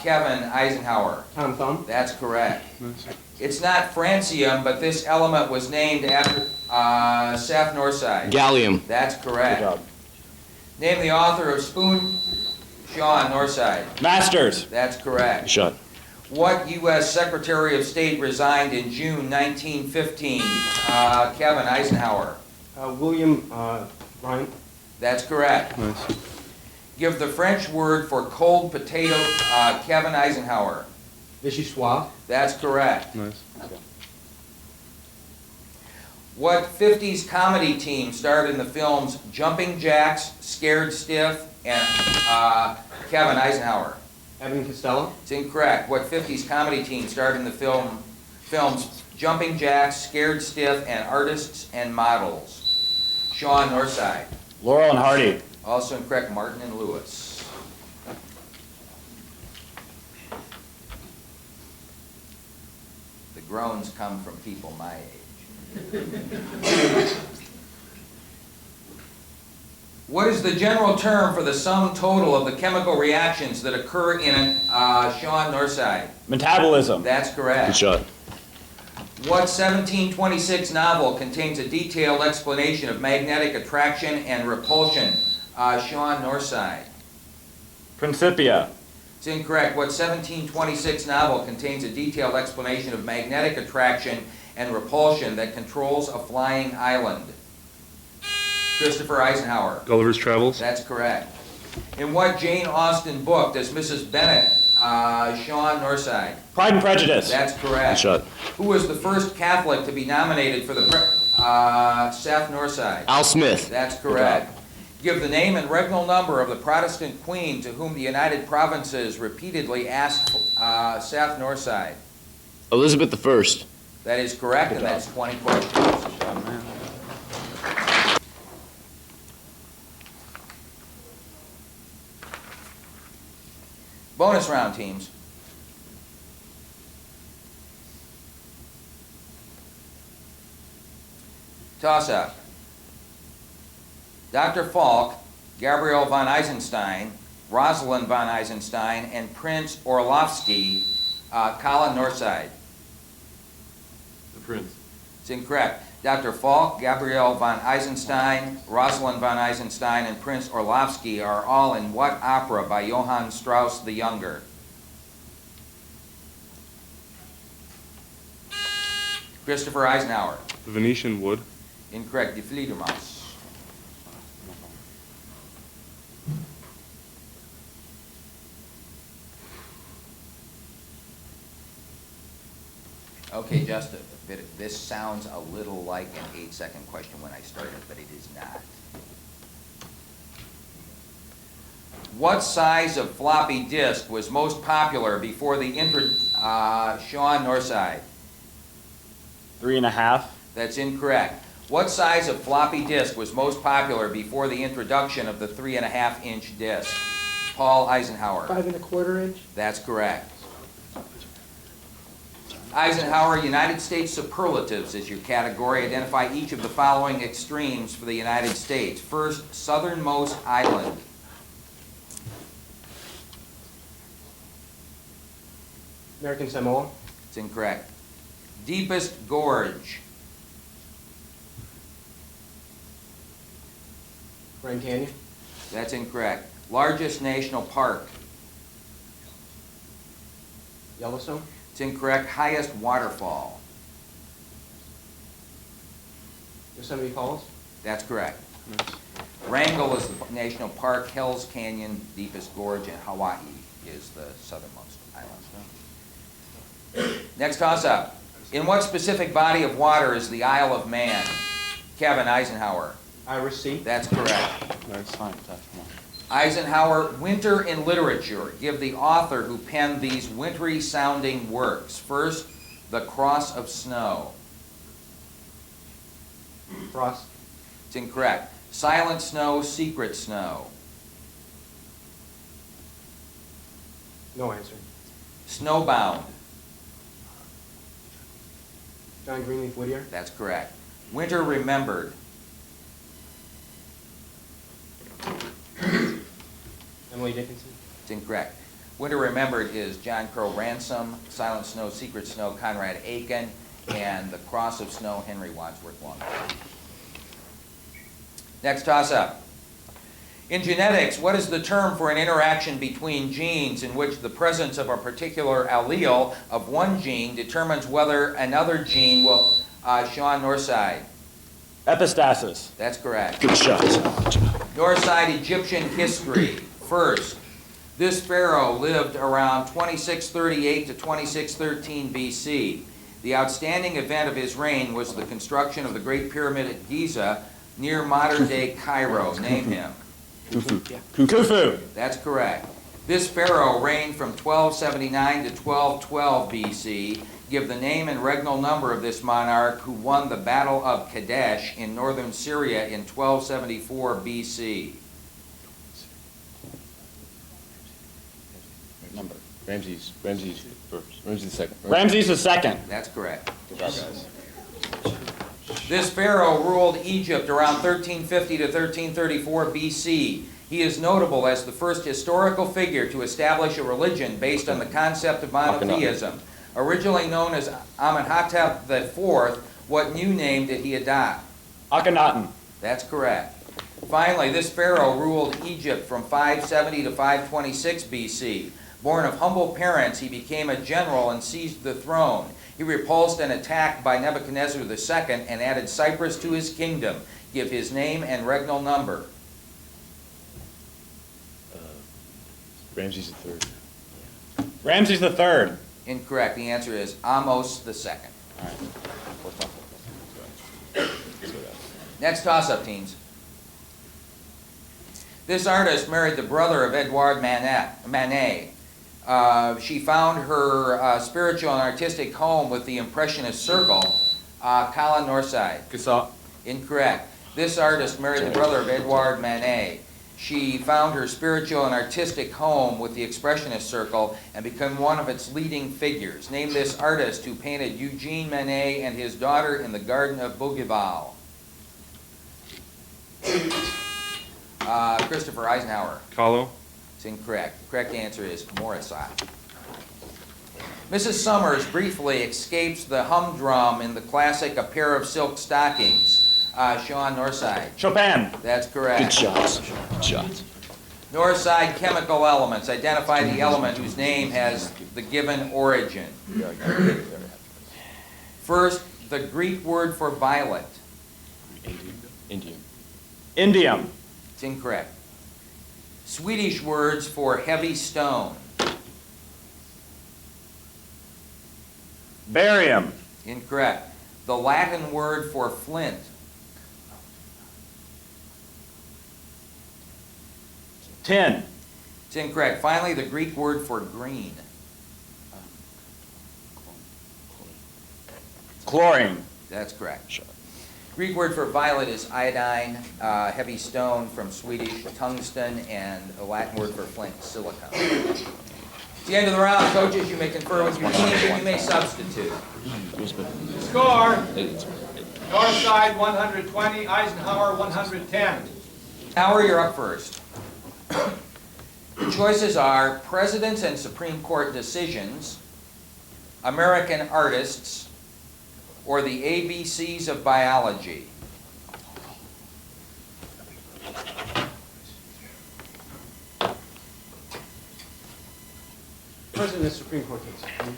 Kevin Eisenhower? Tom Thumb. That's correct. It's not francium, but this element was named after Seth Northside. Gallium. That's correct. Good job. Name the author of Spoon, Sean Northside. Masters. That's correct. Shut. What U.S. Secretary of State resigned in June 1915? Kevin Eisenhower. William Bryant. That's correct. Give the French word for cold potato, Kevin Eisenhower. Vichyssoise. That's correct. Nice. What 50s comedy team starred in the films Jumping Jacks, Scared Stiff, and Kevin Eisenhower? Evan Costello. It's incorrect. What 50s comedy team starred in the films Jumping Jacks, Scared Stiff, and Artists and Models? Sean Northside. Laurel and Hardy. Also incorrect, Martin and Lewis. The groans come from people my age. What is the general term for the sum total of the chemical reactions that occur in Sean Northside? Metabolism. That's correct. Shut. What 1726 novel contains a detailed explanation of magnetic attraction and repulsion? Sean Northside. Principia. It's incorrect. What 1726 novel contains a detailed explanation of magnetic attraction and repulsion that controls a flying island? Christopher Eisenhower. Gulliver's Travels. That's correct. In what Jane Austen book does Mrs. Bennet, Sean Northside? Pride and Prejudice. That's correct. Shut. Who was the first Catholic to be nominated for the Seth Northside? Al Smith. That's correct. Give the name and regnal number of the Protestant queen to whom the United Provinces repeatedly asked Seth Northside. Elizabeth I. That is correct, and that's 20 questions. Bonus round, teams. Toss-up. Dr. Falk, Gabriel von Eisenstein, Rosalind von Eisenstein, and Prince Orlovsky, Colin Northside. The Prince. It's incorrect. Dr. Falk, Gabriel von Eisenstein, Rosalind von Eisenstein, and Prince Orlovsky are all in what opera by Johann Strauss the Younger? Christopher Eisenhower. The Venetian Wood. Incorrect. Die Fledermaus. Okay, just a bit. This sounds a little like an 8-second question when I started, but it is not. What size of floppy disk was most popular before the Sean Northside? 3.5. That's incorrect. What size of floppy disk was most popular before the introduction of the 3.5-inch disk? Paul Eisenhower. 5 1/4 inch? That's correct. Eisenhower, United States superlatives is your category. Identify each of the following extremes for the United States. First, southernmost island. American Samoa. It's incorrect. Deepest gorge. Grand Canyon. That's incorrect. Largest national park. Yellowstone. It's incorrect. Highest waterfall. Yosemite Falls. That's correct. Wrangell is the national park. Hell's Canyon, deepest gorge, and Hawaii is the southernmost island. Next toss-up. In what specific body of water is the Isle of Man? Kevin Eisenhower. Irish Sea. That's correct. That's fine, Todd, come on. Eisenhower, winter in literature. Give the author who penned these wintry-sounding works. First, The Cross of Snow. Frost. It's incorrect. Silent Snow, Secret Snow. No answer. Snowbound. John Greenleaf Whittier. That's correct. Winter Remembered. Emily Dickinson. It's incorrect. Winter Remembered is John Crow Ransom, Silent Snow, Secret Snow, Conrad Aiken, and The Cross of Snow, Henry Wadsworth Longfellow. Next toss-up. In genetics, what is the term for an interaction between genes in which the presence of a particular allele of one gene determines whether another gene will... Sean Northside. Epistasis. That's correct. Good shot. Northside Egyptian history. First, this pharaoh lived around 2638 to 2613 BC. The outstanding event of his reign was the construction of the Great Pyramid at Giza near modern-day Cairo. Name him. Khufu. That's correct. This pharaoh reigned from 1279 to 1212 BC. Give the name and regnal number of this monarch who won the Battle of Kadesh in northern Syria in 1274 BC. Number. Ramses first. Ramses second. Ramses the second. That's correct. Good job, guys. This pharaoh ruled Egypt around 1350 to 1334 BC. He is notable as the first historical figure to establish a religion based on the concept of monotheism. Originally known as Amenhotep IV, what new name did he adopt? Akhenaten. That's correct. Finally, this pharaoh ruled Egypt from 570 to 526 BC. Born of humble parents, he became a general and seized the throne. He repulsed an attack by Nebuchadnezzar II and added Cyprus to his kingdom. Give his name and regnal number. Ramses the third. Ramses the third. Incorrect. The answer is Ahmose II. All right. Let's go that. Next toss-up, teams. This artist married the brother of Edouard Manet. She found her spiritual and artistic home with the Impressionist circle. Colin Northside. Cassatt. Incorrect. This artist married the brother of Edouard Manet. She found her spiritual and artistic home with the Expressionist circle and became one of its leading figures. Name this artist who painted Eugene Manet and his daughter in the Garden of Bougival. Christopher Eisenhower. Kahlo. It's incorrect. The correct answer is Morisot. Mrs. Summers briefly escapes the humdrum in the classic A Pair of Silk Stockings. Sean Northside. Chopin. That's correct. Good shots. Good shots. Northside chemical elements. Identify the element whose name has the given origin. First, the Greek word for violet. Indian. Indium. It's incorrect. Swedish words for heavy stone. Barium. Incorrect. The Latin word for flint. Tin. It's incorrect. Finally, the Greek word for green. Chlorine. That's correct. Greek word for violet is iodine, heavy stone from Swedish tungsten, and a Latin word for flint, silicon. At the end of the round, coaches, you may confer with your teams and you may substitute. Score, Northside 120, Eisenhower 110. Howard, you're up first. The choices are presidents and Supreme Court decisions, American artists, or the ABCs of biology. President of the Supreme Court case, please.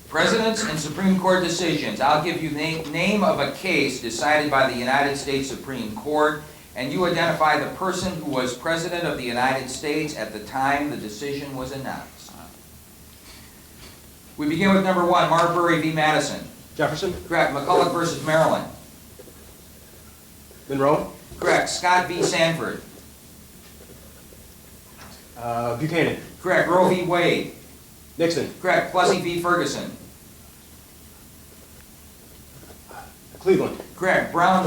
Presidents and Supreme Court decisions. I'll give you the name of a case decided by the United States Supreme Court, and you identify the person who was President of the United States at the time the decision was announced. We begin with number 1, Marbury v. Madison. Jefferson. Correct. McCulloch versus Maryland. Monroe. Correct. Scott v. Sanford. Buchanan. Correct. Roe v. Wade. Nixon. Correct. Plessy v. Ferguson. Cleveland. Correct. Brown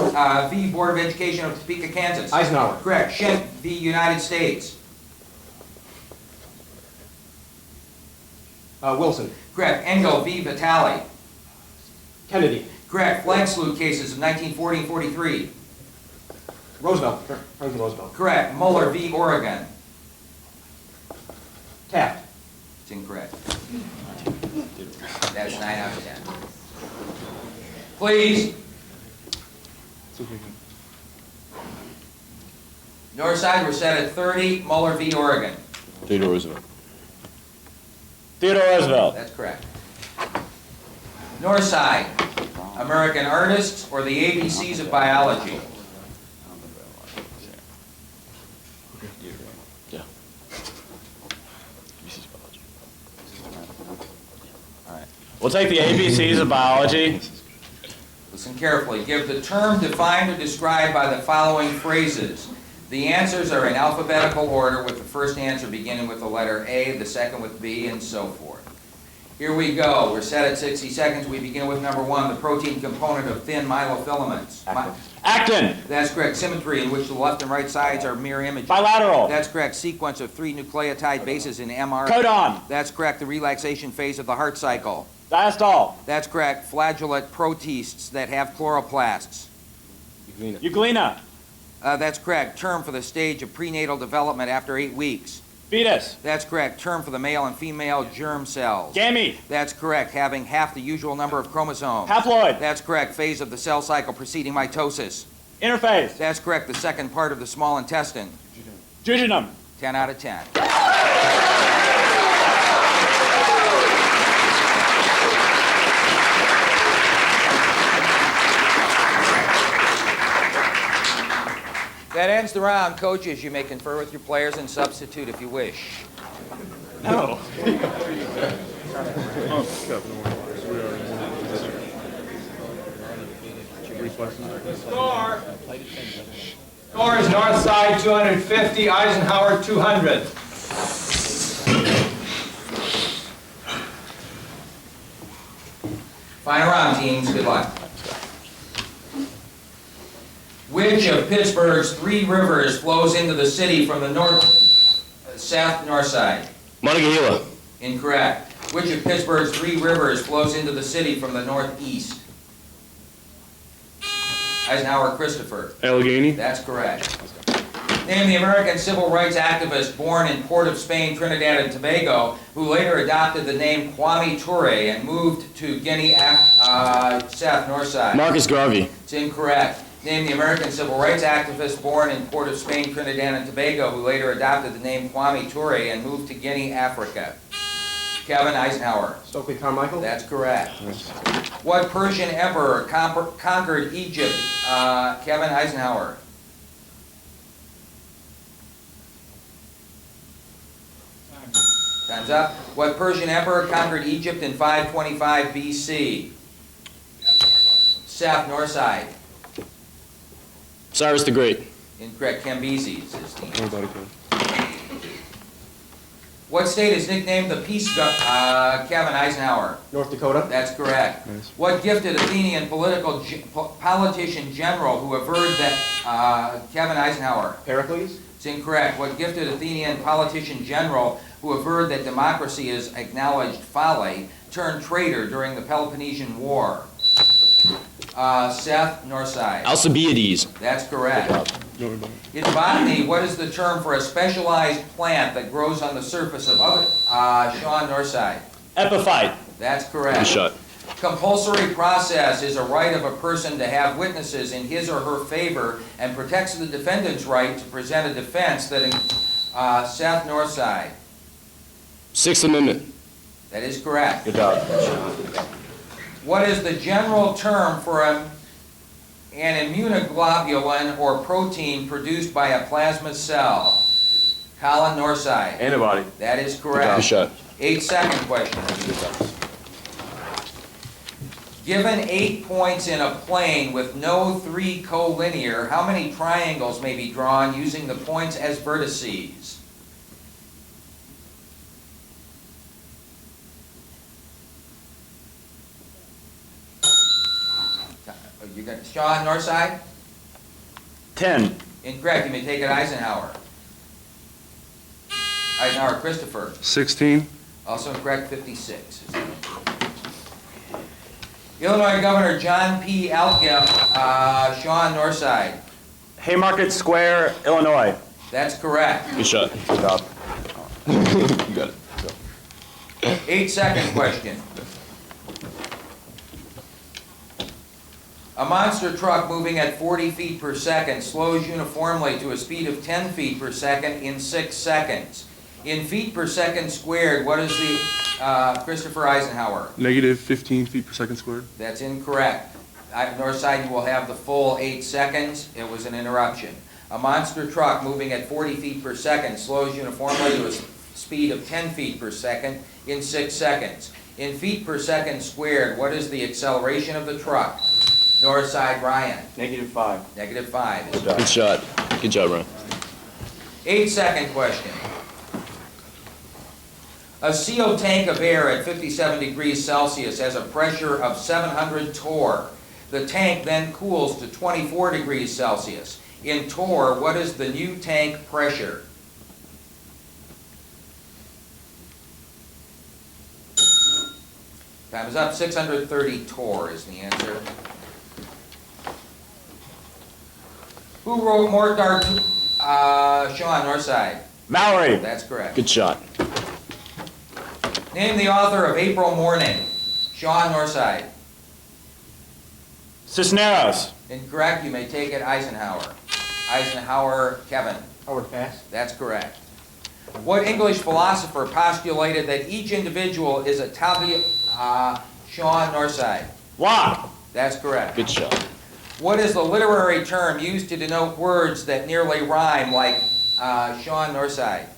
v. Board of Education of Topeka, Kansas. Eisenhower. Correct. Schiff v. United States. Wilson. Correct. Engel v. Vitale. Kennedy. Correct. Flag salute cases of 1940 and 43. Roosevelt. Franklin Roosevelt. Correct. Mueller v. Oregon. Taft. It's incorrect. That's 9 out of 10. Please. Northside, we're set at 30. Mueller v. Oregon. Theodore Roosevelt. Theodore Roosevelt. That's correct. Northside, American artists or the ABCs of biology. Yeah. We'll take the ABCs of biology. Listen carefully. Give the term defined or described by the following phrases. The answers are in alphabetical order, with the first answer beginning with the letter A, the second with B, and so forth. Here we go. We're set at 60 seconds. We begin with number 1, the protein component of thin myofilaments. Actin. That's correct. Symmetry, in which the left and right sides are mirror images. Bilateral. That's correct. Sequence of 3 nucleotide bases in MR. Codon. That's correct. The relaxation phase of the heart cycle. Diastole. That's correct. Flagellate protists that have chloroplasts. Euglena. That's correct. Term for the stage of prenatal development after 8 weeks. Fetus. That's correct. Term for the male and female germ cells. Gamete. That's correct. Having half the usual number of chromosomes. Haploid. That's correct. Phase of the cell cycle preceding mitosis. Interphase. That's correct. The second part of the small intestine. Jejunum. 10 out of 10. That ends the round. Coaches, you may confer with your players and substitute if you wish. No. Score. Score is Northside 250, Eisenhower 200. Final round, teams. Good luck. Which of Pittsburgh's 3 rivers flows into the city from the south-north side? Monongahela. Incorrect. Which of Pittsburgh's 3 rivers flows into the city from the northeast? Eisenhower, Christopher. Allegheny. That's correct. Name the American civil rights activist born in Port of Spain, Trinidad and Tobago, who later adopted the name Kwame Ture and moved to Guinea, south-north side. Marcus Garvey. It's incorrect. Name the American civil rights activist born in Port of Spain, Trinidad and Tobago, who later adopted the name Kwame Ture and moved to Guinea, Africa. Kevin, Eisenhower. Stokely Carmichael. That's correct. What Persian emperor conquered Egypt? Kevin, Eisenhower. Time's up. What Persian emperor conquered Egypt in 525 BC? South-north side. Cyrus the Great. Incorrect. Cambyses is the answer. What state is nicknamed the Kevin Eisenhower? North Dakota. That's correct. What gifted Athenian politician general who averred that Kevin Eisenhower? Pericles. It's incorrect. What gifted Athenian politician general who averred that democracy is acknowledged folly turned traitor during the Peloponnesian War? Seth Northside. Alcibiades. That's correct. In botany, what is the term for a specialized plant that grows on the surface of other? Sean Northside. Epiphyte. That's Good correct. shot. Compulsory process is a right of a person to have witnesses in his or her favor and protects the defendant's right to present a defense that, Seth Northside. Sixth Amendment. That is correct. Good job. What is the general term for an immunoglobulin or protein produced by a plasma cell? Colin Northside. Antibody. That is Good correct. shot. 8-second question. Given 8 points in a plane with no 3 collinear, how many triangles may be drawn using the points as vertices? You got Sean Northside? 10. Incorrect. You may take it Eisenhower. Eisenhower Christopher. 16. Also incorrect. 56. Illinois Governor John P. Alkef, Sean Northside. Haymarket Square, Illinois. That's correct. Good shot. Good job. You got it. 8-second question. A monster truck moving at 40 feet per second slows uniformly to a speed of 10 feet per second in 6 seconds. In feet per second squared, what is the, Christopher Eisenhower? Negative 15 feet per second squared. That's incorrect. Northside, you will have the full 8 seconds. It was an interruption. A monster truck moving at 40 feet per second slows uniformly to a speed of 10 feet per second in 6 seconds. In feet per second squared, what is the acceleration of the truck? Northside, Ryan. -5. -5 is Good shot. Good job, Ryan. 8-second question. A CO tank of air at 57 degrees Celsius has a pressure of 700 torr. The tank then cools to 24 degrees Celsius. In torr, what is the new tank pressure? Time is up. 630 torr is the answer. Who wrote Mortar? Sean Northside. Mallory. That's correct. Good shot. Name the author of April Morning. Sean Northside. Cisneros. Incorrect. You may take it Eisenhower. Eisenhower, Kevin. Howard Pass. That's correct. What English philosopher postulated that each individual is a Sean Northside. Locke. That's correct. Good shot. What is the literary term used to denote words that nearly rhyme like Sean Northside?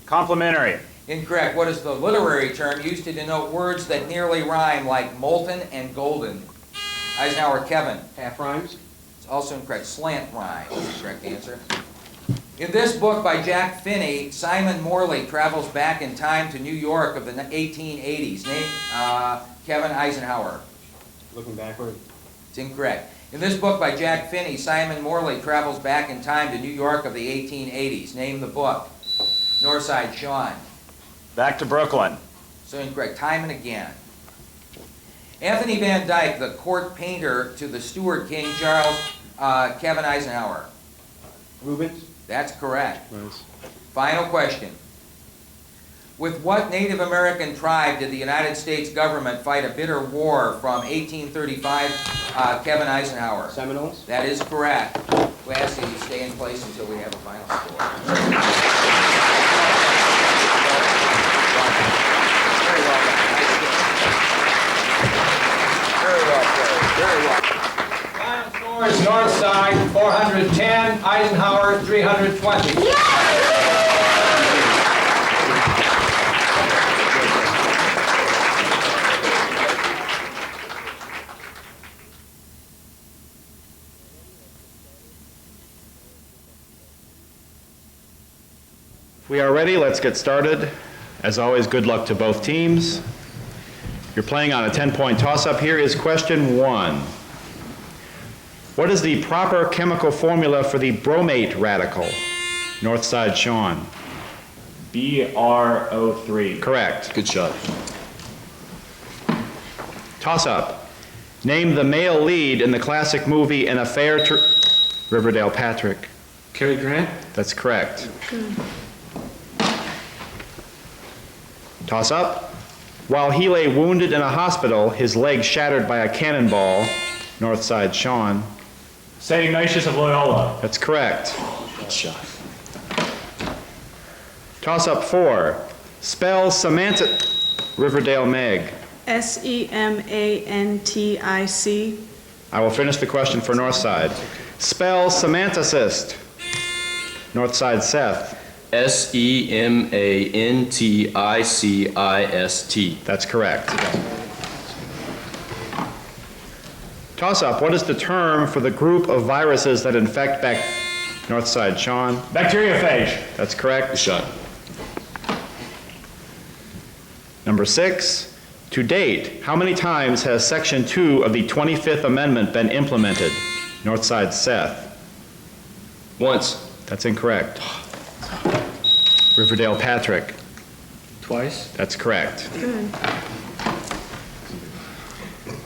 Complimentary. Incorrect. What is the literary term used to denote words that nearly rhyme like molten and golden? Eisenhower, Kevin. Half rhymes. It's also incorrect. Slant rhyme is the correct answer. In this book by Jack Finney, Simon Morley travels back in time to New York of the 1880s. Name Kevin Eisenhower. Looking backward. It's incorrect. In this book by Jack Finney, Simon Morley travels back in time to New York of the 1880s. Name the book. Northside, Sean. Back to Brooklyn. So incorrect. Time and again. Anthony Van Dyke, the court painter to the Stuart King, Charles, Kevin Eisenhower. Rubens. That's correct. Nice. Final question. With what Native American tribe did the United States government fight a bitter war from 1835, Kevin Eisenhower? Seminoles. That is correct. We ask that you stay in place until we have a final score. Very well done. Very well played. Very well. Final score is Northside 410, Eisenhower 320. We are ready, let's get started. As always, good luck to both teams. You're playing on a 10-point toss-up. Here is question 1. What is the proper chemical formula for the bromate radical? Northside Sean. BrO3. Correct. Good shot. Toss-up. Name the male lead in the classic movie An Affair to... Riverdale Patrick. Cary Grant? That's correct. Toss up. While he lay wounded in a hospital, his leg shattered by a cannonball, Northside Sean. St. Ignatius of Loyola. That's correct. Good shot. Toss up 4. Spell Samantha. Riverdale Meg. Semantic. I will finish the question for Northside. Spell semanticist. Northside Seth. SEMANTICIST. That's correct. Toss up. What is the term for the group of viruses that infect Northside Sean. Bacteriophage. That's correct. Good shot. Number 6. To date, how many times has Section 2 of the 25th Amendment been implemented? Northside Seth. Once. That's incorrect. Riverdale Patrick. Twice. That's correct.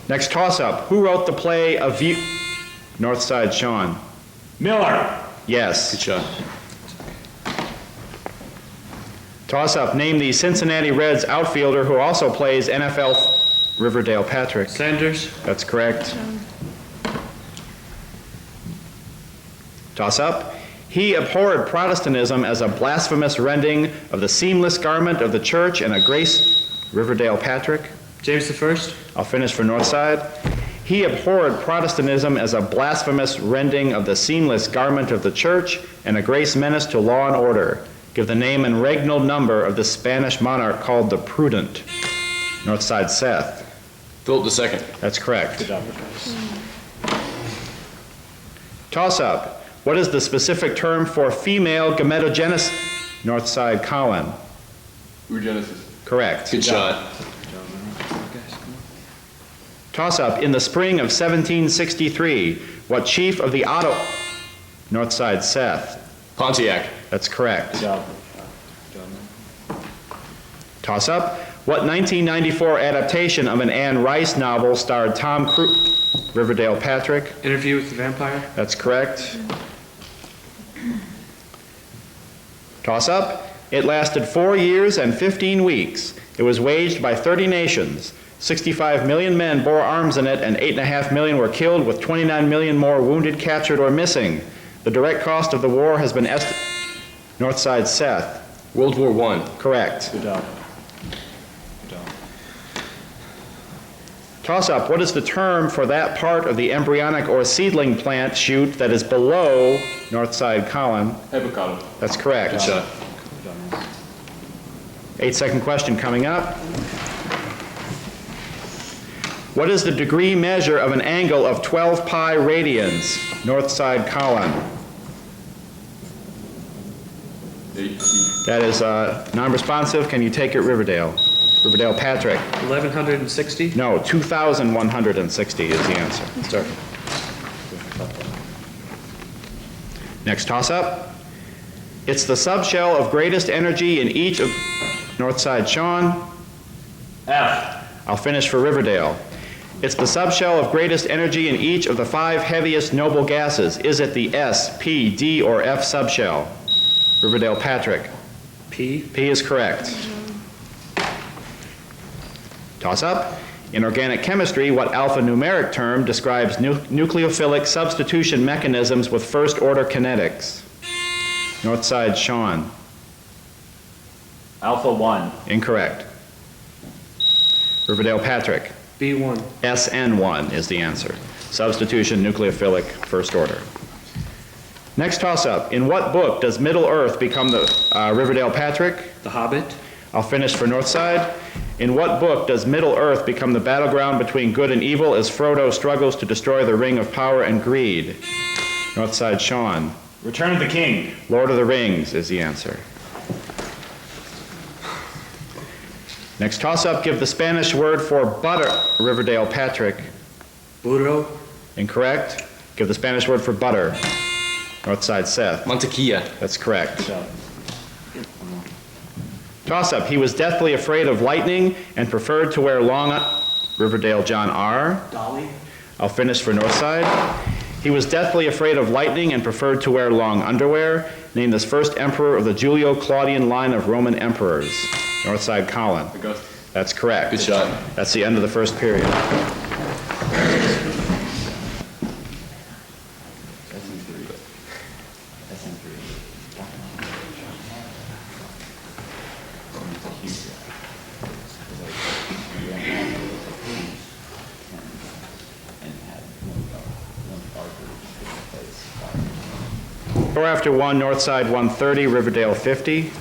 Next toss-up. Who wrote the play A View? Northside Sean. Miller. Yes. Good shot. Toss-up. Name the Cincinnati Reds outfielder who also plays NFL. Riverdale Patrick. Sanders. That's correct. Toss-up. He abhorred Protestantism as a blasphemous rending of the seamless garment of the church and a grace. Riverdale Patrick. James I. I'll finish for Northside. He abhorred Protestantism as a blasphemous rending of the seamless garment of the church and a grace menace to law and order. Give the name and regnal number of the Spanish monarch called the Prudent. Northside Seth. Philip II. That's correct. Good job. Toss-up. What is the specific term for female gametogenesis? Northside Colin. Oogenesis. Correct. Good shot. Toss-up. In the spring of 1763, what chief of the Otto... Northside Seth. Pontiac. That's correct. Good job. Toss-up. What 1994 adaptation of an Anne Rice novel starred Tom Cruise? Riverdale Patrick. Interview with the Vampire. That's correct. Toss-up. It lasted 4 years and 15 weeks. It was waged by 30 nations. 65 million men bore arms in it, and 8.5 million were killed, with 29 million more wounded, captured, or missing. The direct cost of the war has been estimated. Northside Seth. World War I. Correct. Good job. Toss-up. What is the term for that part of the embryonic or seedling plant shoot that is below Northside Colin? Epicotyle. That's correct. Good shot. 8-second question coming up. What is the degree measure of an angle of 12 pi radians? Northside Colin. That is non-responsive. Can you take it, Riverdale? Riverdale Patrick. 1160. No, 2,160 is the answer. Start. Next toss-up. It's the subshell of greatest energy in each of... Northside Sean. F. I'll finish for Riverdale. It's the subshell of greatest energy in each of the 5 heaviest noble gases. Is it the S, P, D, or F subshell? Riverdale Patrick. P. P is correct. Toss up. In organic chemistry, what alphanumeric term describes nucleophilic substitution mechanisms with first-order kinetics? Northside Sean. Alpha 1. Incorrect. Riverdale Patrick. B1. SN1 is the answer. Substitution nucleophilic first order. Next toss-up. In what book does Middle-earth become the... Riverdale Patrick. The Hobbit. I'll finish for Northside. In what book does Middle-earth become the battleground between good and evil as Frodo struggles to destroy the Ring of Power and Greed? Northside Sean. Return of the King. Lord of the Rings is the answer. Next toss-up, give the Spanish word for butter. Riverdale Patrick. Burro. Incorrect. Give the Spanish word for butter. Northside Seth. Mantequilla. That's correct. Toss-up, he was deathly afraid of lightning and preferred to wear long... Riverdale John R. Dolly. I'll finish for Northside. He was deathly afraid of lightning and preferred to wear long underwear. Named as first emperor of the Julio-Claudian line of Roman emperors. Northside Colin. That's correct. Good shot. That's the end of the first period. Score after 1, Northside 130, Riverdale 50.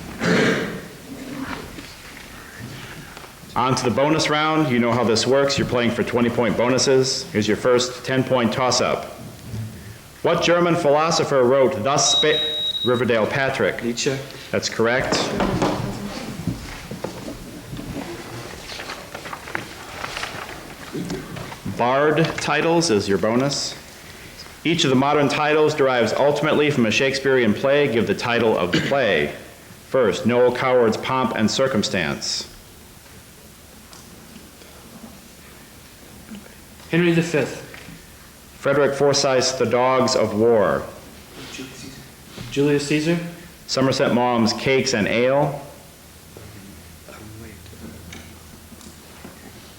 On to the bonus round. You know how this works. You're playing for 20-point bonuses. Here's your first 10-point toss-up. What German philosopher wrote thus spake Riverdale Patrick? Nietzsche. That's correct. Bard titles is your bonus. Each of the modern titles derives ultimately from a Shakespearean play. Give the title of the play. First, Noel Coward's Pomp and Circumstance. Henry V. Frederick Forsyth's The Dogs of War. Julius Caesar. Somerset Maugham's Cakes and Ale.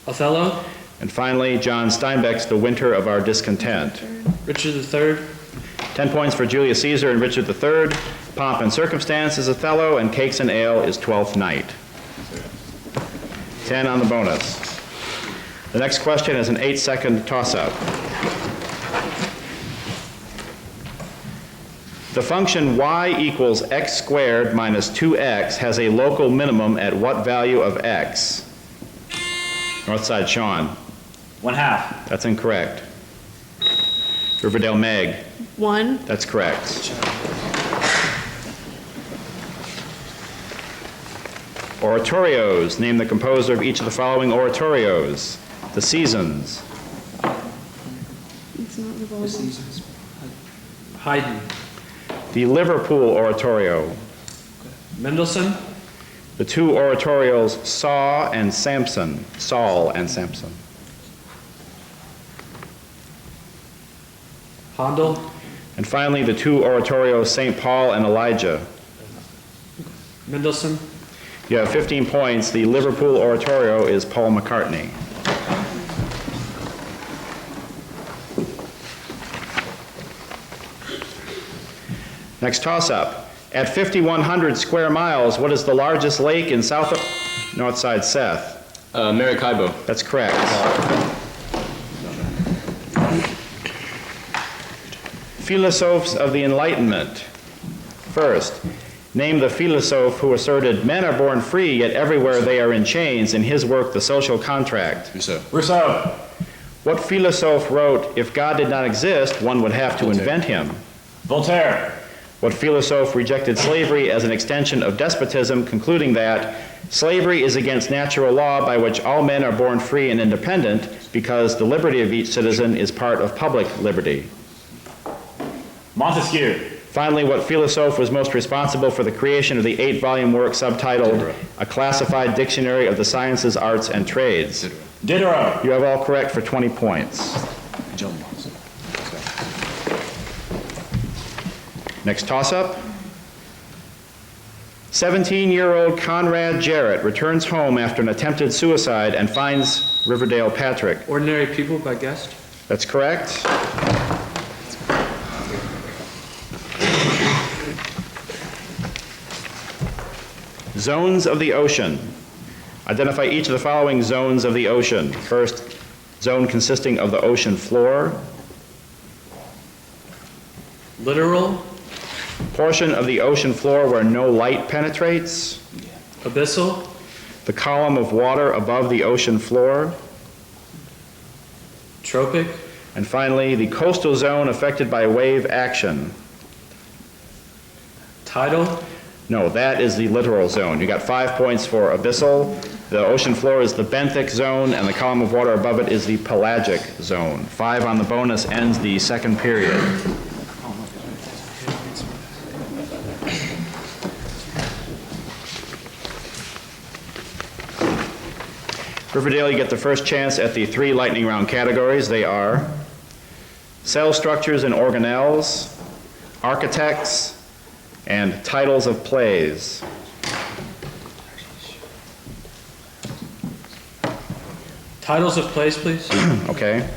Othello. And finally, John Steinbeck's The Winter of Our Discontent. Richard III. 10 points for Julius Caesar and Richard III. Pomp and Circumstance is Othello, and Cakes and Ale is Twelfth Night. 10 on the bonus. The next question is an 8-second toss-up. The function y equals x squared minus 2x has a local minimum at what value of x? Northside Sean. 1/2. That's incorrect. Riverdale Meg. 1. That's correct. Oratorios. Name the composer of each of the following oratorios. The Seasons. It's not the volume. Haydn. The Liverpool Oratorio. Mendelssohn. The two oratorios Saul and Samson. Handel. And finally, the two oratorios St. Paul and Elijah. Mendelssohn. You have 15 points. The Liverpool Oratorio is Paul McCartney. Next toss-up. At 5,100 square miles, what is the largest lake in Northside Seth? Maracaibo. That's correct. Philosophers of the Enlightenment. First, name the philosopher who asserted men are born free, yet everywhere they are in chains in his work, The Social Contract. Rousseau. What philosopher wrote, if God did not exist, one would have to invent him? Voltaire. What philosopher rejected slavery as an extension of despotism, concluding that slavery is against natural law by which all men are born free and independent because the liberty of each citizen is part of public liberty? Montesquieu. Finally, what philosopher was most responsible for the creation of the 8-volume work subtitled A Classified Dictionary of the Sciences, Arts, and Trades? Diderot. You have all correct for 20 points. Next toss-up. 17-year-old Conrad Jarrett returns home after an attempted suicide and finds Riverdale Patrick. Ordinary People by Guest. That's correct. Zones of the ocean. Identify each of the following zones of the ocean. First, zone consisting of the ocean floor. Littoral. Portion of the ocean floor where no light penetrates. Abyssal. The column of water above the ocean floor. Tropic. And finally, the coastal zone affected by wave action. Tidal. No, that is the littoral zone. You got 5 points for abyssal, The ocean floor is the benthic zone, and the column of water above it is the pelagic zone. 5 on the bonus ends the second period. Riverdale, you get the first chance at the 3 lightning round categories. They are cell structures and organelles, architects, and titles of plays. Titles of plays, please. Okay.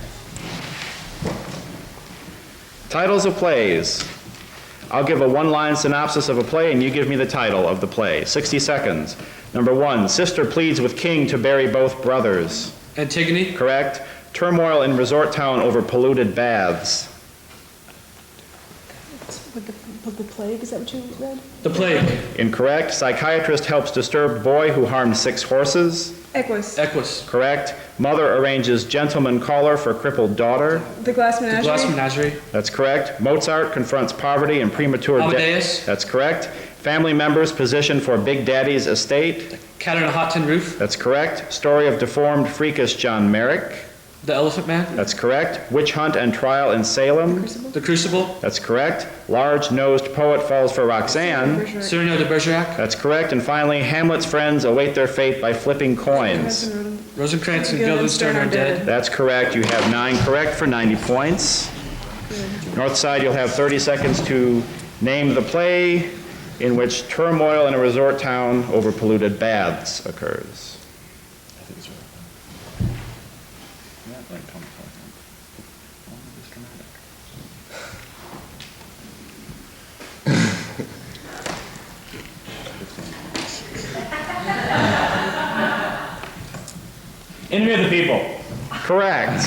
Titles of plays. I'll give a one-line synopsis of a play, and you give me the title of the play. 60 seconds. Number 1, sister pleads with king to bury both brothers. Antigone. Correct. Turmoil in resort town over polluted baths. With the plague, is that what you read? The plague. Incorrect. Psychiatrist helps disturbed boy who harmed 6 horses. Equus. Equus. Correct. Mother arranges gentleman caller for crippled daughter. The Glass The Menagerie. Glass Menagerie. That's correct. Mozart confronts poverty and premature death. Amadeus. That's correct. Family members positioned for Big Daddy's estate. Cat on a Hot Tin Roof. That's correct. Story of deformed, freakish John Merrick. The Elephant Man. That's correct. Witch hunt and trial in Salem. The Crucible. That's correct. Large-nosed poet falls for Roxanne. Cyrano de Bergerac. That's correct. And finally, Hamlet's friends await their fate by flipping coins. Rosencrantz and Guildenstern are dead. That's correct. You have 9 correct for 90 points. Northside, you'll have 30 seconds to name the play in which turmoil in a resort town over polluted baths occurs. Enemy of the people. Correct.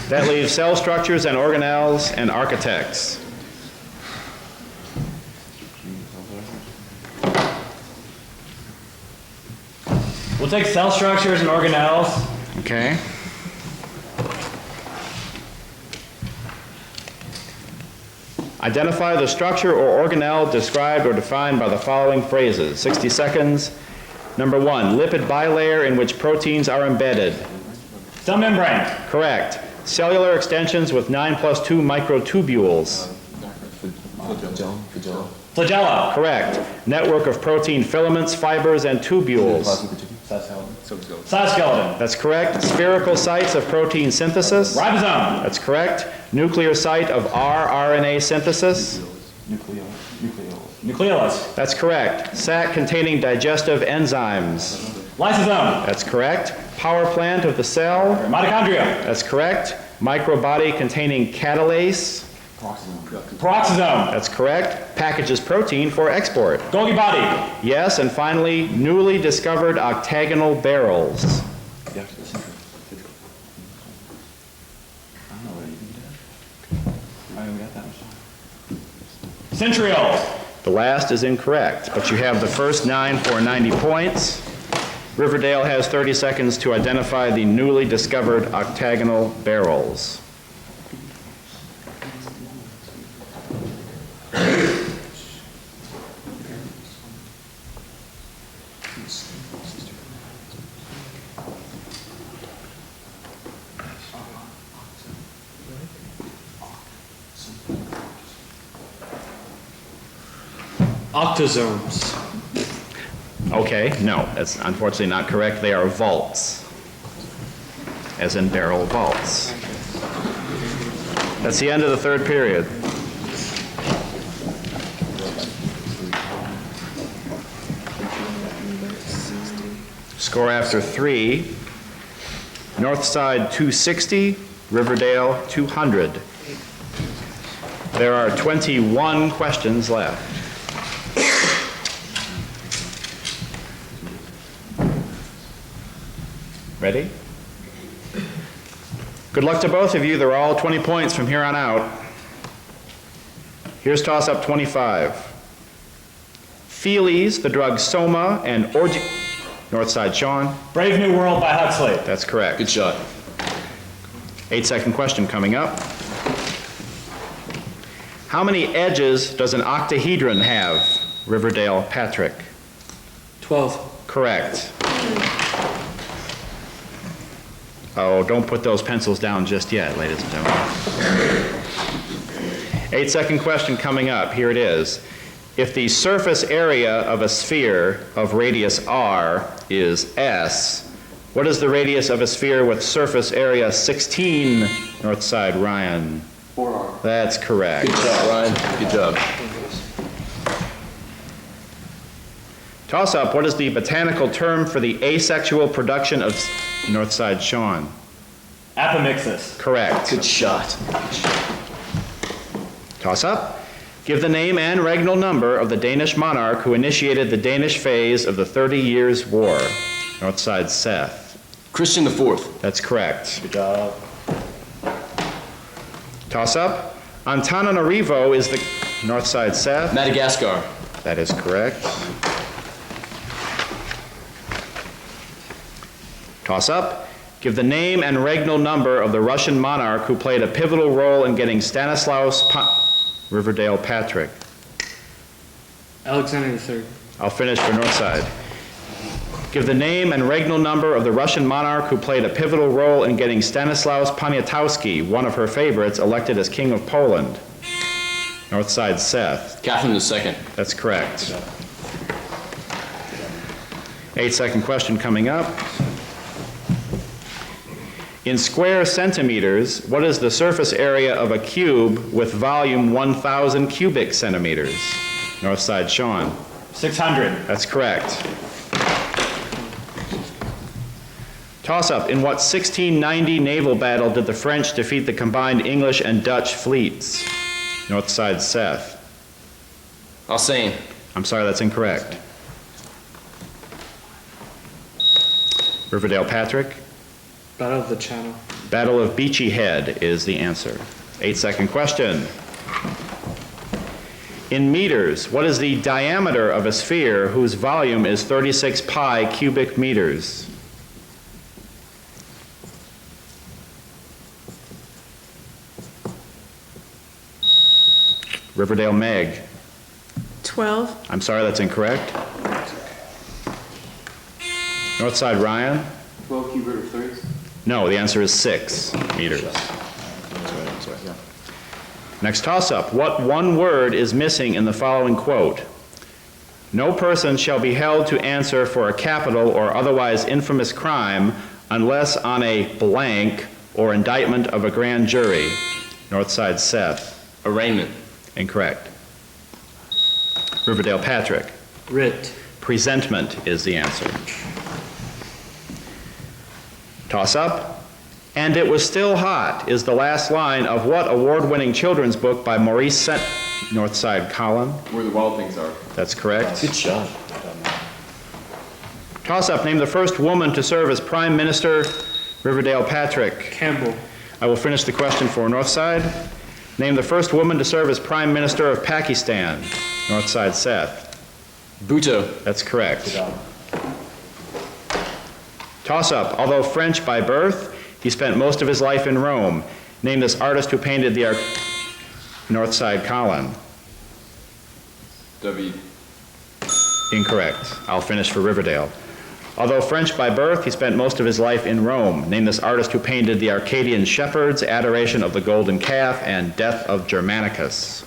That leaves cell structures and organelles and architects. We'll take cell structures and organelles. Okay. Identify the structure or organelle described or defined by the following phrases. 60 seconds. Number 1, lipid bilayer in which proteins are embedded. Cell membrane. Correct. Cellular extensions with 9+2 microtubules. Flagella. Correct. Network of protein filaments, fibers, and tubules. Cytoskeleton. That's correct. Spherical sites of protein synthesis. Ribosome. That's correct. Nuclear site of rRNA synthesis. Nucleolus. That's correct. Sac containing digestive enzymes. Lysosome. That's correct. Power plant of the cell. Mitochondria. That's correct. Microbody containing catalase. Peroxisome. That's correct. Packages protein for export. Golgi body. Yes, and finally, newly discovered octagonal barrels. Centrioles. The last is incorrect, but you have the first 9 for 90 points. Riverdale has 30 seconds to identify the newly discovered octagonal barrels. Octozomes. Okay, no, that's unfortunately not correct. They are vaults, as in barrel vaults. That's the end of the third period. Score after 3, Northside 260, Riverdale 200. There are 21 questions left. Ready? Good luck to both of you. They're all 20 points from here on out. Here's toss-up 25. Feelies, the drug Soma, and Northside Sean. Brave New World by Huxley. That's correct. Good shot. 8-second question coming up. How many edges does an octahedron have? Riverdale, Patrick. 12. Correct. Oh, don't put those pencils down just yet, ladies and gentlemen. 8-second question coming up. Here it is. If the surface area of a sphere of radius r is S, what is the radius of a sphere with surface area 16, Northside Ryan? 4R. That's correct. Good job, Ryan. Good job. Toss up, what is the botanical term for the asexual production of Northside Sean? Apomixis. Correct. Good shot. Toss up. Give the name and regnal number of the Danish monarch who initiated the Danish phase of the 30 Years' War. Northside Seth. Christian IV. That's correct. Good job. Toss up. Antananarivo is the Northside Seth. Madagascar. That is correct. Toss up. Give the name and regnal number of the Russian monarch who played a pivotal role in getting Riverdale, Patrick. Alexander III. I'll finish for Northside. Give the name and regnal number of the Russian monarch who played a pivotal role in getting Stanislaus Poniatowski, one of her favorites, elected as King of Poland. Northside Seth. Catherine II. That's correct. 8-second question coming up. In square centimeters, what is the surface area of a cube with volume 1,000 cubic centimeters? Northside Sean. 600. That's correct. Toss-up. In what 1690 naval battle did the French defeat the combined English and Dutch fleets? Northside Seth. Alsain. I'm sorry, that's incorrect. Riverdale, Patrick. Battle of the Channel. Battle of Beachy Head is the answer. 8-second question. In meters, what is the diameter of a sphere whose volume is 36 pi cubic meters? Riverdale, Meg. 12. I'm sorry, that's incorrect. Northside, Ryan. 12 cube root of 30. No, the answer is 6 meters. Next toss-up. What one word is missing in the following quote? No person shall be held to answer for a capital or otherwise infamous crime unless on a blank or indictment of a grand jury. Northside Seth. Arraignment. Incorrect. Riverdale, Patrick. Writ. Presentment is the answer. Toss up. And it was still hot is the last line of what award-winning children's book by Maurice Northside Colin? Where the wild things are. That's correct. Good shot. Toss up. Name the first woman to serve as Prime Minister. Riverdale, Patrick. Campbell. I will finish the question for Northside. Name the first woman to serve as Prime Minister of Pakistan. Northside Seth. Bhutto. That's correct. Toss up. Although French by birth, he spent most of his life in Rome. Name this artist who painted the Northside Colin. W. Incorrect. I'll finish for Riverdale. Although French by birth, he spent most of his life in Rome. Name this artist who painted the Arcadian Shepherds, Adoration of the Golden Calf, and Death of Germanicus.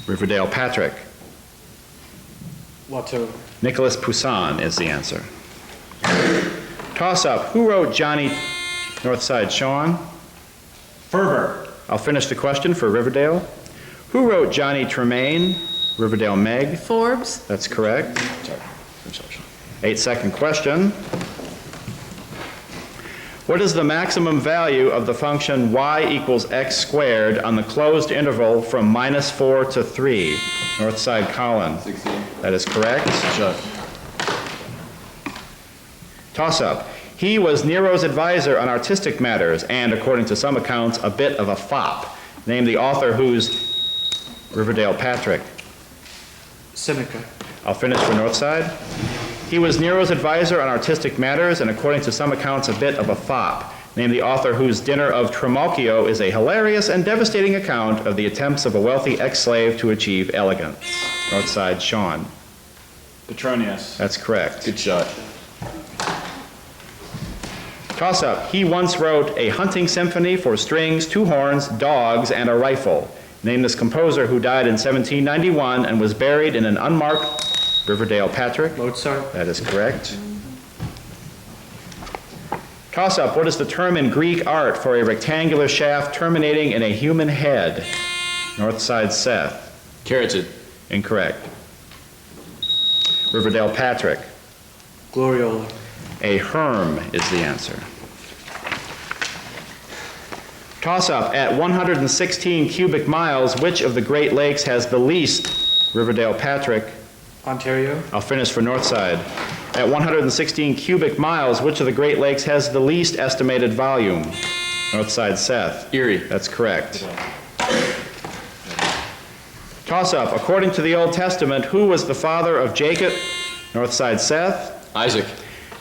Riverdale, Patrick. Watteau. Nicholas Poussin is the answer. Toss up. Who wrote Johnny Northside Sean? Ferber. I'll finish the question for Riverdale. Who wrote Johnny Tremaine? Riverdale, Meg. Forbes. That's correct. 8-second question. What is the maximum value of the function y equals x squared on the closed interval from -4 to 3? Northside Colin. 16. That is correct. Good shot. Toss up. He was Nero's advisor on artistic matters and, according to some accounts, a bit of a fop. Name the author whose Riverdale, Patrick. Seneca. I'll finish for Northside. He was Nero's advisor on artistic matters and, according to some accounts, a bit of a fop. Name the author whose Dinner of Trimalchio is a hilarious and devastating account of the attempts of a wealthy ex-slave to achieve elegance. Northside, Sean. Petronius. That's correct. Good shot. Toss-up. He once wrote a hunting symphony for strings, 2 horns, dogs, and a rifle. Name this composer who died in 1791 and was buried in an unmarked Riverdale. Patrick. Mozart. That is correct. Toss-up. What is the term in Greek art for a rectangular shaft terminating in a human head? Northside, Seth. Carotid. Incorrect. Riverdale. Patrick. Gloriola. A herm is the answer. Toss-up. At 116 cubic miles, which of the Great Lakes has the least? Riverdale. Patrick. Ontario. I'll finish for Northside. At 116 cubic miles, which of the Great Lakes has the least estimated volume? Northside, Seth. Erie. That's correct. Toss-up. According to the Old Testament, who was the father of Jacob? Northside, Seth. Isaac.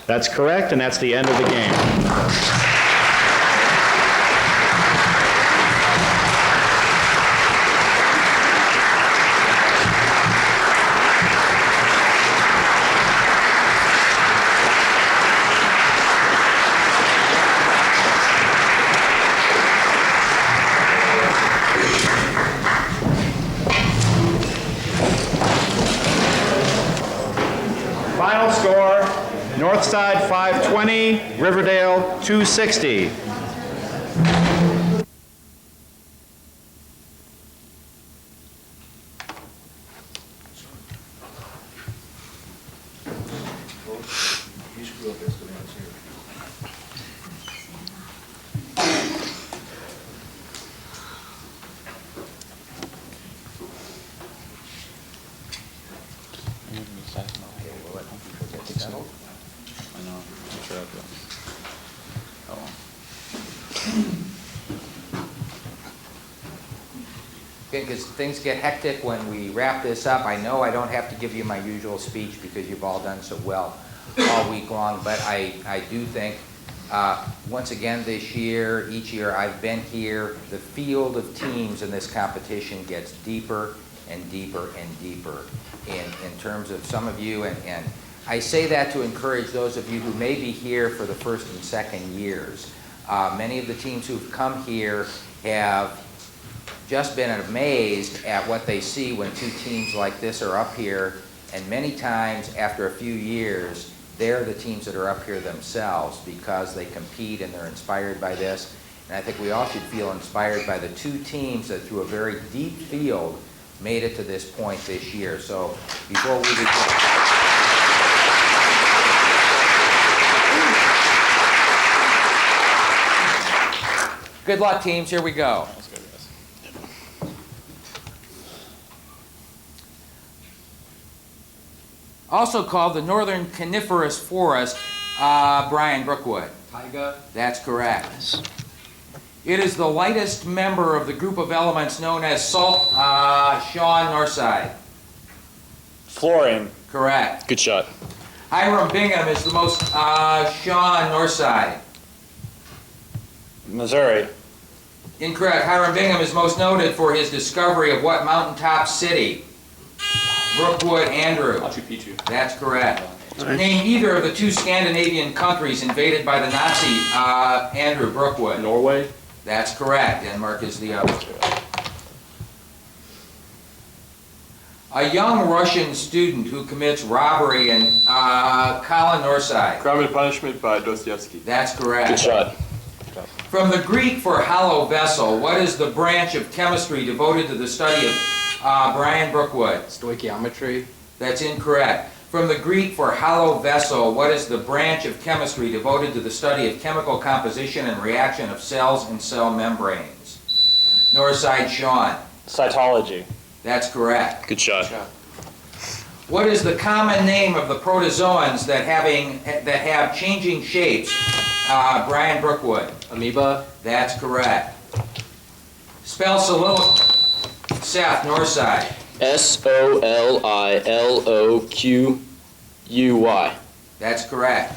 That's correct, and that's the end of the game. Final score, Northside 520, Riverdale 260. Because things get hectic when we wrap this up. I know I don't have to give you my usual speech because you've all done so well all week long, but I do think, once again this year, each year I've been here, the field of teams in this competition gets deeper and deeper and deeper in terms of some of you, and I say that to encourage those of you who may be here for the first and second years. Many of the teams who've come here have just been amazed at what they see when 2 teams like this are up here, and many times after a few years they're the teams that are up here themselves because they compete and they're inspired by this. And I think we all should feel inspired by the 2 teams that through a very deep field made it to this point this year. So before we begin, good luck, teams. Here we go. Also called the Northern Coniferous Forest, Brian Brookwood. Taiga. That's correct. It is the lightest member of the group of elements known as salt, Sean Northside. Fluorine. Correct. Good shot. Hiram Bingham is the most, Sean Northside. Missouri. Incorrect. Hiram Bingham is most noted for his discovery of what mountaintop city? Brookwood, Andrew. Machu Picchu. That's correct. Name either of the 2 Scandinavian countries invaded by the Nazi, Andrew. Brookwood. Norway. That's correct. Denmark is the other. A young Russian student who commits robbery in Colin Northside. Crime and Punishment by Dostoevsky. That's correct. Good shot. From the Greek for hollow vessel, what is the branch of chemistry devoted to the study of Brian Brookwood? Stoichiometry. That's incorrect. From the Greek for hollow vessel, what is the branch of chemistry devoted to the study of chemical composition and reaction of cells and cell membranes? Northside, Sean. Cytology. That's correct. Good shot. What is the common name of the protozoans that have changing shapes? Brian Brookwood. Amoeba. That's correct. Spell soliloquy. Seth, Northside. Soliloquy. That's correct.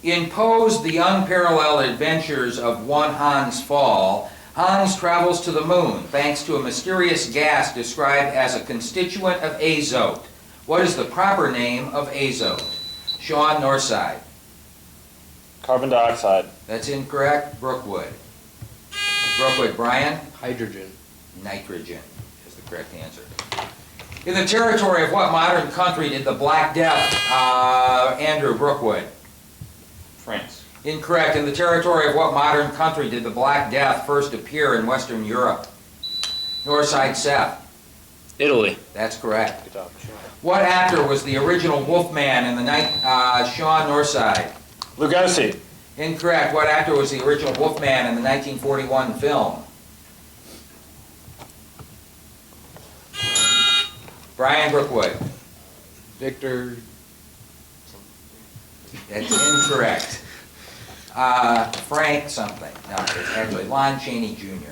In Poe's The Unparalleled Adventures of One Hans Pfaall, Hans travels to the moon thanks to a mysterious gas described as a constituent of azote. What is the proper name of azote? Sean, Northside. Carbon dioxide. That's incorrect. Brookwood. Brookwood, Brian? Hydrogen. Nitrogen is the correct answer. In the territory of what modern country did the Black Death, Andrew Brookwood? France. Incorrect. In the territory of what modern country did the Black Death first appear in Western Europe? Northside, Seth. Italy. That's correct. Good job. What actor was the original Wolfman in the night? Sean, Northside. Lugosi. Incorrect. What actor was the original Wolfman in the 1941 film? Brian Brookwood. Victor. That's incorrect. Frank something. No, it's actually Lon Chaney Jr.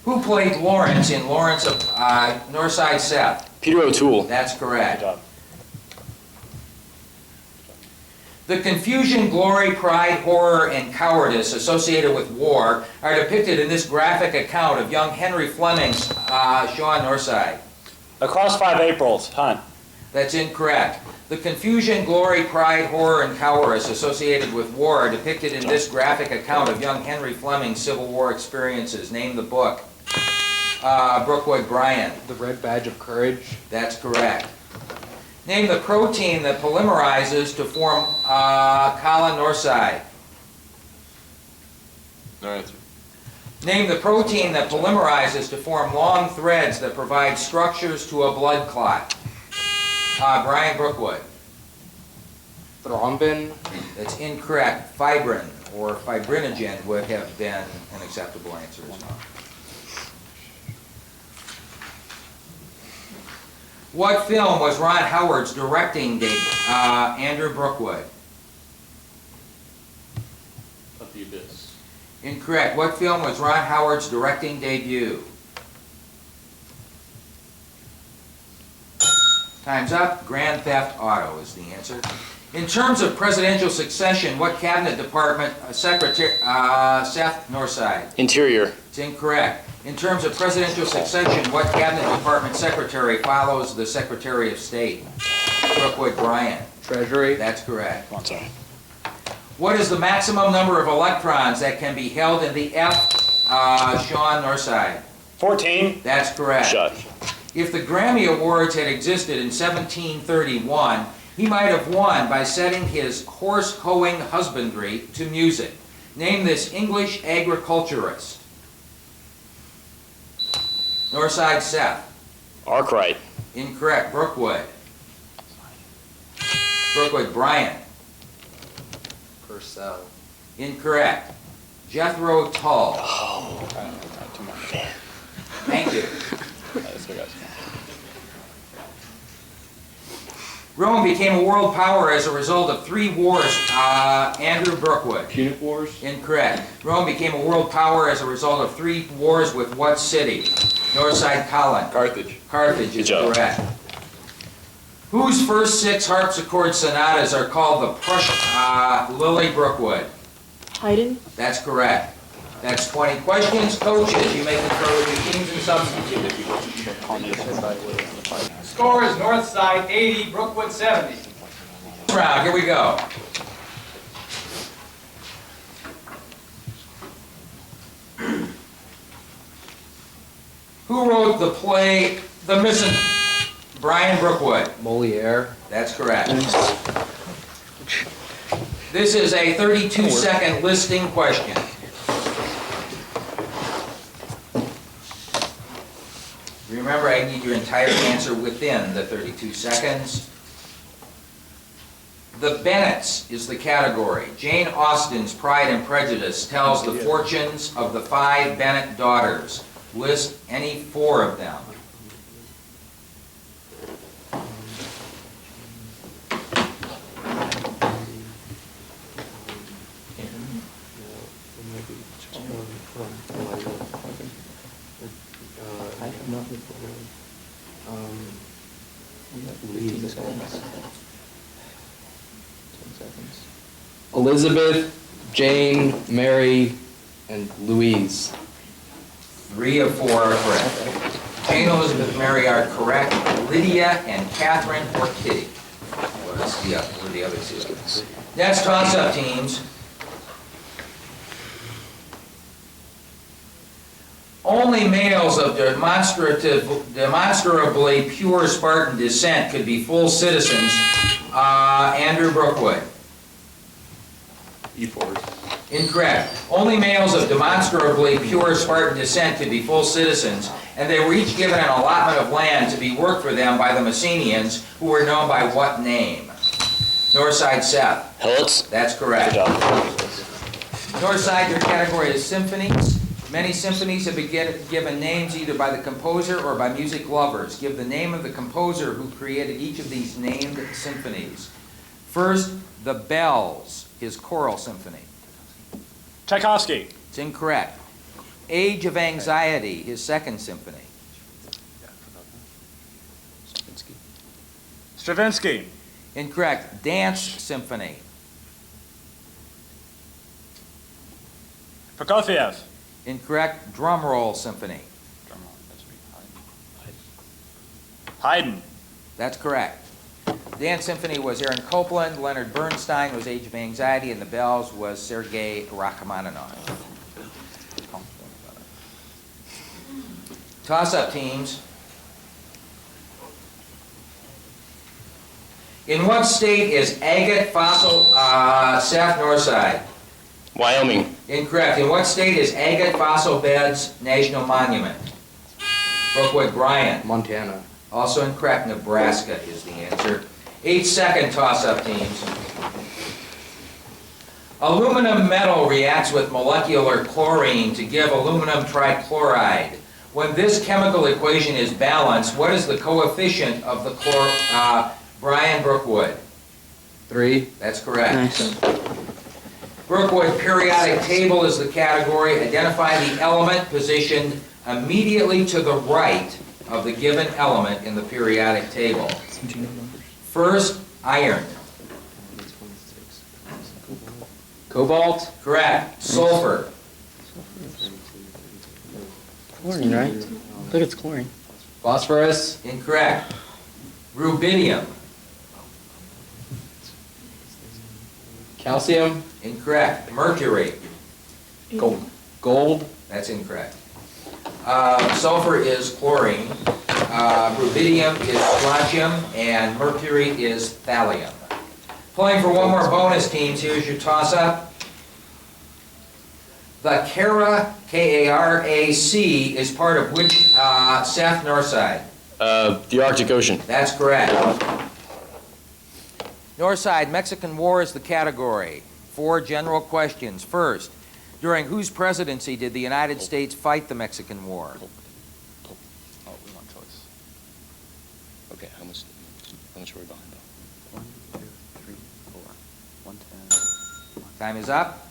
Who played Lawrence in Lawrence of Northside, Seth? Peter O'Toole. That's Good correct. job. The confusion, glory, pride, horror, and cowardice associated with war are depicted in this graphic account of young Henry Fleming's Sean, Northside. Across 5 Aprils. Hunt. That's incorrect. The confusion, glory, pride, horror, and cowardice associated with war are depicted in this graphic account of young Henry Fleming's Civil War experiences. Name the book. Brookwood, Brian. The Red Badge of Courage. That's correct. Name the protein that polymerizes to form Colin, Northside. No answer. Name the protein that polymerizes to form long threads that provide structures to a blood clot. Brian Brookwood. Thrombin. That's incorrect. Fibrin or fibrinogen would have been an acceptable answer as well. What film was Ron Howard's directing debut? Andrew Brookwood. Of the Abyss. Incorrect. What film was Ron Howard's directing debut? Time's up. Grand Theft Auto is the answer. In terms of presidential succession, what cabinet department secretary, Seth, Northside? Interior. It's incorrect. In terms of presidential succession, what cabinet department secretary follows the Secretary of State? Brookwood, Brian. Treasury. That's correct. Come on, sorry. What is the maximum number of electrons that can be held in the F, Sean, Northside? 14. That's correct. Shut. If the Grammy Awards had existed in 1731, he might have won by setting his horse-hoeing husbandry to music. Name this English agriculturist. Northside, Seth. Arkwright. Incorrect. Brookwood. Brookwood, Brian. Purcell. Incorrect. Jethro Tull. Oh. Too much. Thank you. Let's go, guys. Rome became a world power as a result of 3 wars. Andrew Brookwood. Punic Wars. Incorrect. Rome became a world power as a result of 3 wars with what city? Northside, Colin. Carthage. Carthage is Good job. correct. Whose first 6 harpsichord sonatas are called the Prussian? Lily Brookwood. Haydn. That's correct. That's 20 questions. Coaches, you may confer with your teams and substitute if you wish. Score is Northside 80, Brookwood 70. Round, here we go. Who wrote the play The Missing? Brian Brookwood. Moliere. That's correct. This is a 32-second listing question. Remember, I need your entire answer within the 32 seconds. The Bennets is the category. Jane Austen's Pride and Prejudice tells the fortunes of the 5 Bennet daughters. List any 4 of them. I have nothing for leave this guy. Elizabeth, Jane, Mary, and Louise. 3 of 4 are correct. Jane, Elizabeth, Mary are correct. Lydia and Catherine or Kitty were the other 2. Next toss-up teams. Only males of demonstrably pure Spartan descent could be full citizens. Andrew Brookwood. E4. Incorrect. Only males of demonstrably pure Spartan descent could be full citizens, and they were each given an allotment of land to be worked for them by the Messenians, who were known by what name? Northside, Seth. Hillets. That's correct. Good job. Northside, your category is symphonies. Many symphonies have been given names either by the composer or by music lovers. Give the name of the composer who created each of these named symphonies. First, The Bells, his choral symphony. Tchaikovsky. It's incorrect. Age of Anxiety, his second symphony. Stravinsky. Incorrect. Dance Symphony. Prokofiev. Incorrect. Drum Roll Symphony. Haydn. That's correct. Dance Symphony was Aaron Copland. Leonard Bernstein was Age of Anxiety, and The Bells was Sergei Rachmaninoff. Toss-up teams. In what state is agate fossil, Seth Northside? Wyoming. Incorrect. In what state is Agate Fossil Beds National Monument? Brookwood, Brian. Montana. Also incorrect. Nebraska is the answer. 8-second toss-up teams. Aluminum metal reacts with molecular chlorine to give aluminum trichloride. When this chemical equation is balanced, what is the coefficient of the Brian Brookwood? 3. That's correct. Brookwood periodic table is the category. Identify the element positioned immediately to the right of the given element in the periodic table. First, iron. Cobalt. Correct. Sulfur. Chlorine, right? I think it's chlorine. Phosphorus. Incorrect. Rubidium. Calcium. Incorrect. Mercury. Gold. That's incorrect. Sulfur is chlorine. Rubidium is strontium, and mercury is thallium. Playing for one more bonus, teams. Here's your toss-up. The Kara, K-A-R-A-C, is part of which Seth Northside? The Arctic Ocean. That's correct. Northside, Mexican War is the category. 4 general questions. First, during whose presidency did the United States fight the Mexican War? Oh, we want choice. Okay, how much are we behind though? 1, 2, 3, 4. 110. Time is up.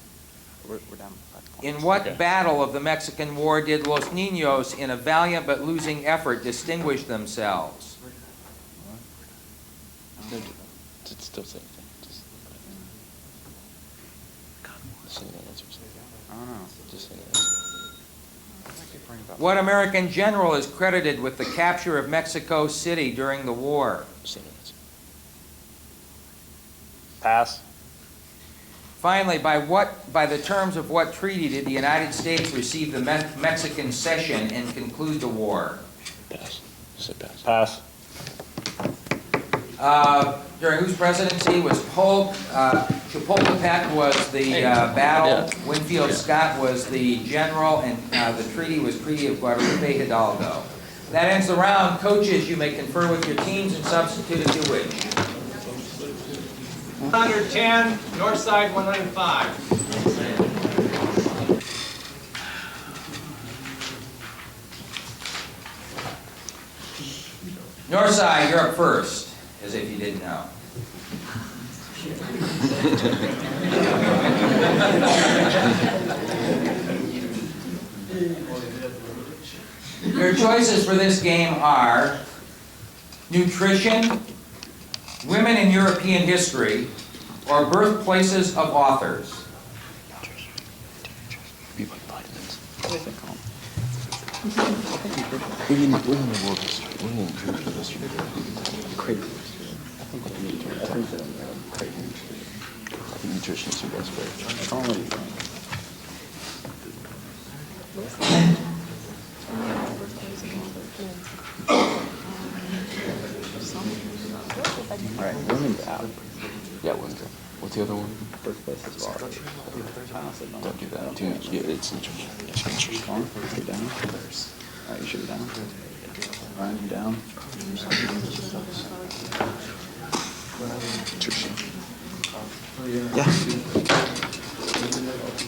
We're down 5 points. In what Okay. battle of the Mexican War did Los Niños, in a valiant but losing effort, distinguish themselves? It's still the same thing. Just say the answers. I don't know. Just say the answers. What American general is credited with the capture of Mexico City during the war? Say the answer. Pass. Finally, by the terms of what treaty did the United States receive the Mexican cession and conclude the war? Pass. Say pass. Pass. During whose presidency was Chapultepec was the battle, Yeah. Winfield Scott was the general, and the treaty was Treaty of Guadalupe Hidalgo. That ends the round. Coaches, you may confer with your teams and substitute if you wish. 110, Northside 105. Northside, you're up first, as if you didn't know. Your choices for this game are nutrition, women in European history, or birthplaces of authors? Be like vitamins. Nutrition is your best bet. All right, women's out. Yeah, women's. What's the other one? Birthplaces are. Don't do that. Yeah, it's nutrition. On, stay down. All right, you should be down. Ryan, you down. Nutrition.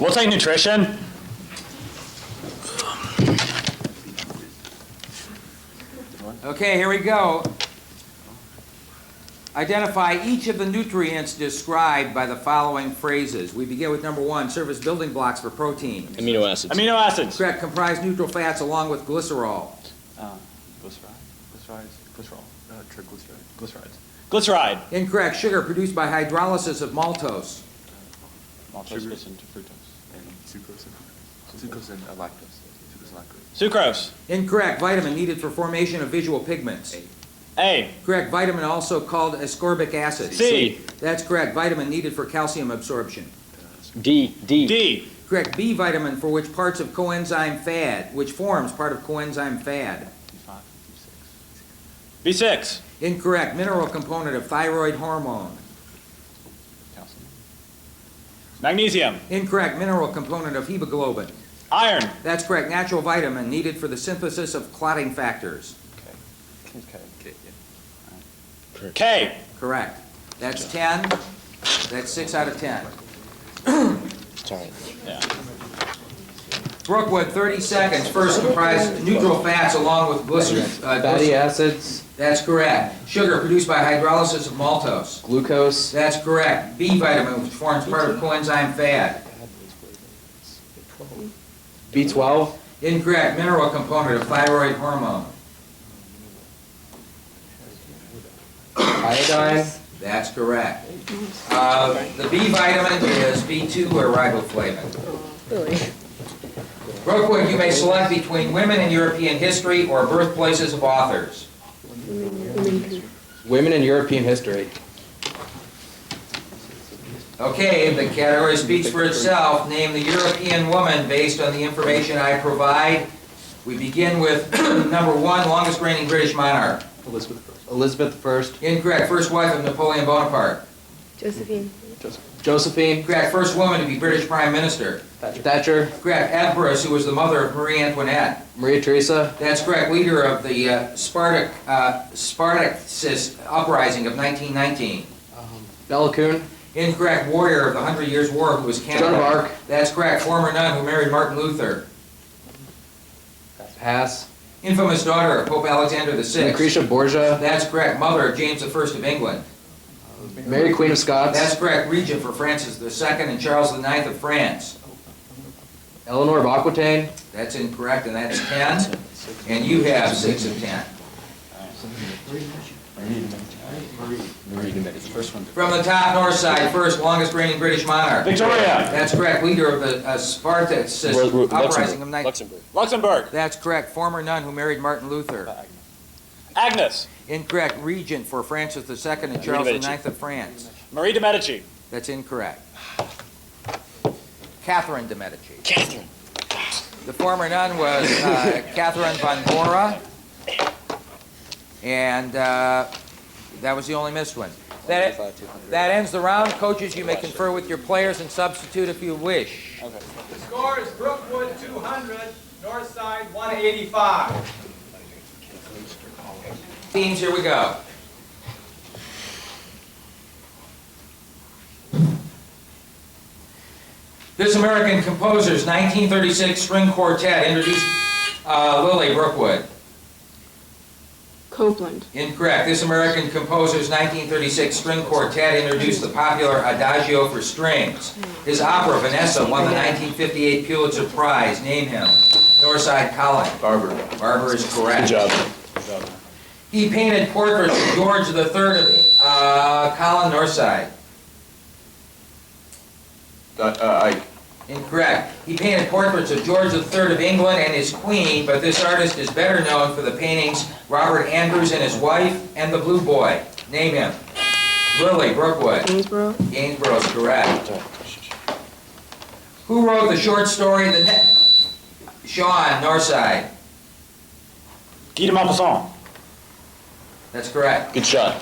We'll take nutrition. Okay, here we go. Identify each of the nutrients described by the following phrases. We begin with number 1, serve as building blocks for protein. Amino acids. Amino acids. Correct, comprise neutral fats along with glycerol. Glycerides. Glyceride. Incorrect, sugar produced by hydrolysis of maltose. Maltose gets into fructose. Sucrose and lactose. Sucrose and lactose. Sucrose. Incorrect, vitamin needed for formation of visual pigments. A. Correct, vitamin also called ascorbic acid. C. That's correct, vitamin needed for calcium absorption. D. Correct, B vitamin for which parts of coenzyme FAD, which forms part of coenzyme FAD. B6. Incorrect, mineral component of thyroid hormone. Magnesium. Incorrect, mineral component of hemoglobin. Iron. That's correct, natural vitamin needed for the synthesis of clotting factors. K. Correct. That's 10. That's 6 out of 10. Sorry. Yeah. Brookwood, 30 seconds. First, comprise neutral fats along with glycerin. Fatty acids, That's correct. Sugar produced by hydrolysis of maltose. glucose, That's correct. B vitamin, which forms part of coenzyme FAD. B12, Incorrect. Mineral component of thyroid hormone. iodine, That's correct. The B vitamin is B2 or riboflavin. Brookwood, you may select between women in European history or birthplaces of authors. women in European history. Okay, the category speaks for itself. Name the European woman based on the information I provide. We begin with number 1, longest reigning British monarch. Elizabeth I, Incorrect. First wife of Napoleon Bonaparte. Josephine. Josephine, Correct. First woman to be British Prime Minister. Thatcher, Correct. Empress, who was the mother of Marie Antoinette. Maria Theresa, That's correct. Leader of the Spartacist uprising of 1919. Bella Kuhn, Incorrect. Warrior of the 100 Years' War who was Canada. Joan of Arc. That's correct. Former nun who married Martin Luther. pass. Infamous daughter of Pope Alexander VI. Lucretia Borgia, That's correct. Mother of James I of England. Mary Queen of Scots, That's correct. Regent for Francis II and Charles IX of France. Eleanor of Aquitaine, That's incorrect, and that's 10. And you have 6 of 10. From the top, Northside, first, longest reigning British monarch. Victoria. That's correct. Leader of the Spartacist uprising of 19... Luxembourg. That's correct. Former nun who married Martin Luther. Agnes. Incorrect. Regent for Francis II and Charles IX of France. Marie de Medici. That's incorrect. Catherine de Medici. Catherine. The former nun was Catherine von Bora, and that was the only missed one. That ends the round. Coaches, you may confer with your players and substitute if you wish. The score is Brookwood 200, Northside 185. Teams, here we go. This American composer's 1936 string quartet introduced Lily Brookwood. Copeland. Incorrect. This American composer's 1936 string quartet introduced the popular Adagio for strings. His opera, Vanessa, won the 1958 Pulitzer Prize. Name him. Northside Colin. Barber. Barber is correct. Good job. He painted portraits of George III of Colin Northside. Ike. Incorrect. He painted portraits of George III of England and his queen, but this artist is better known for the paintings Robert Andrews and his wife and the Blue Boy. Name him. Lily, Brookwood. Gainsborough? Gainsborough is correct. Who wrote the short story Sean, Northside? Guy de Maupassant. That's correct. Good shot.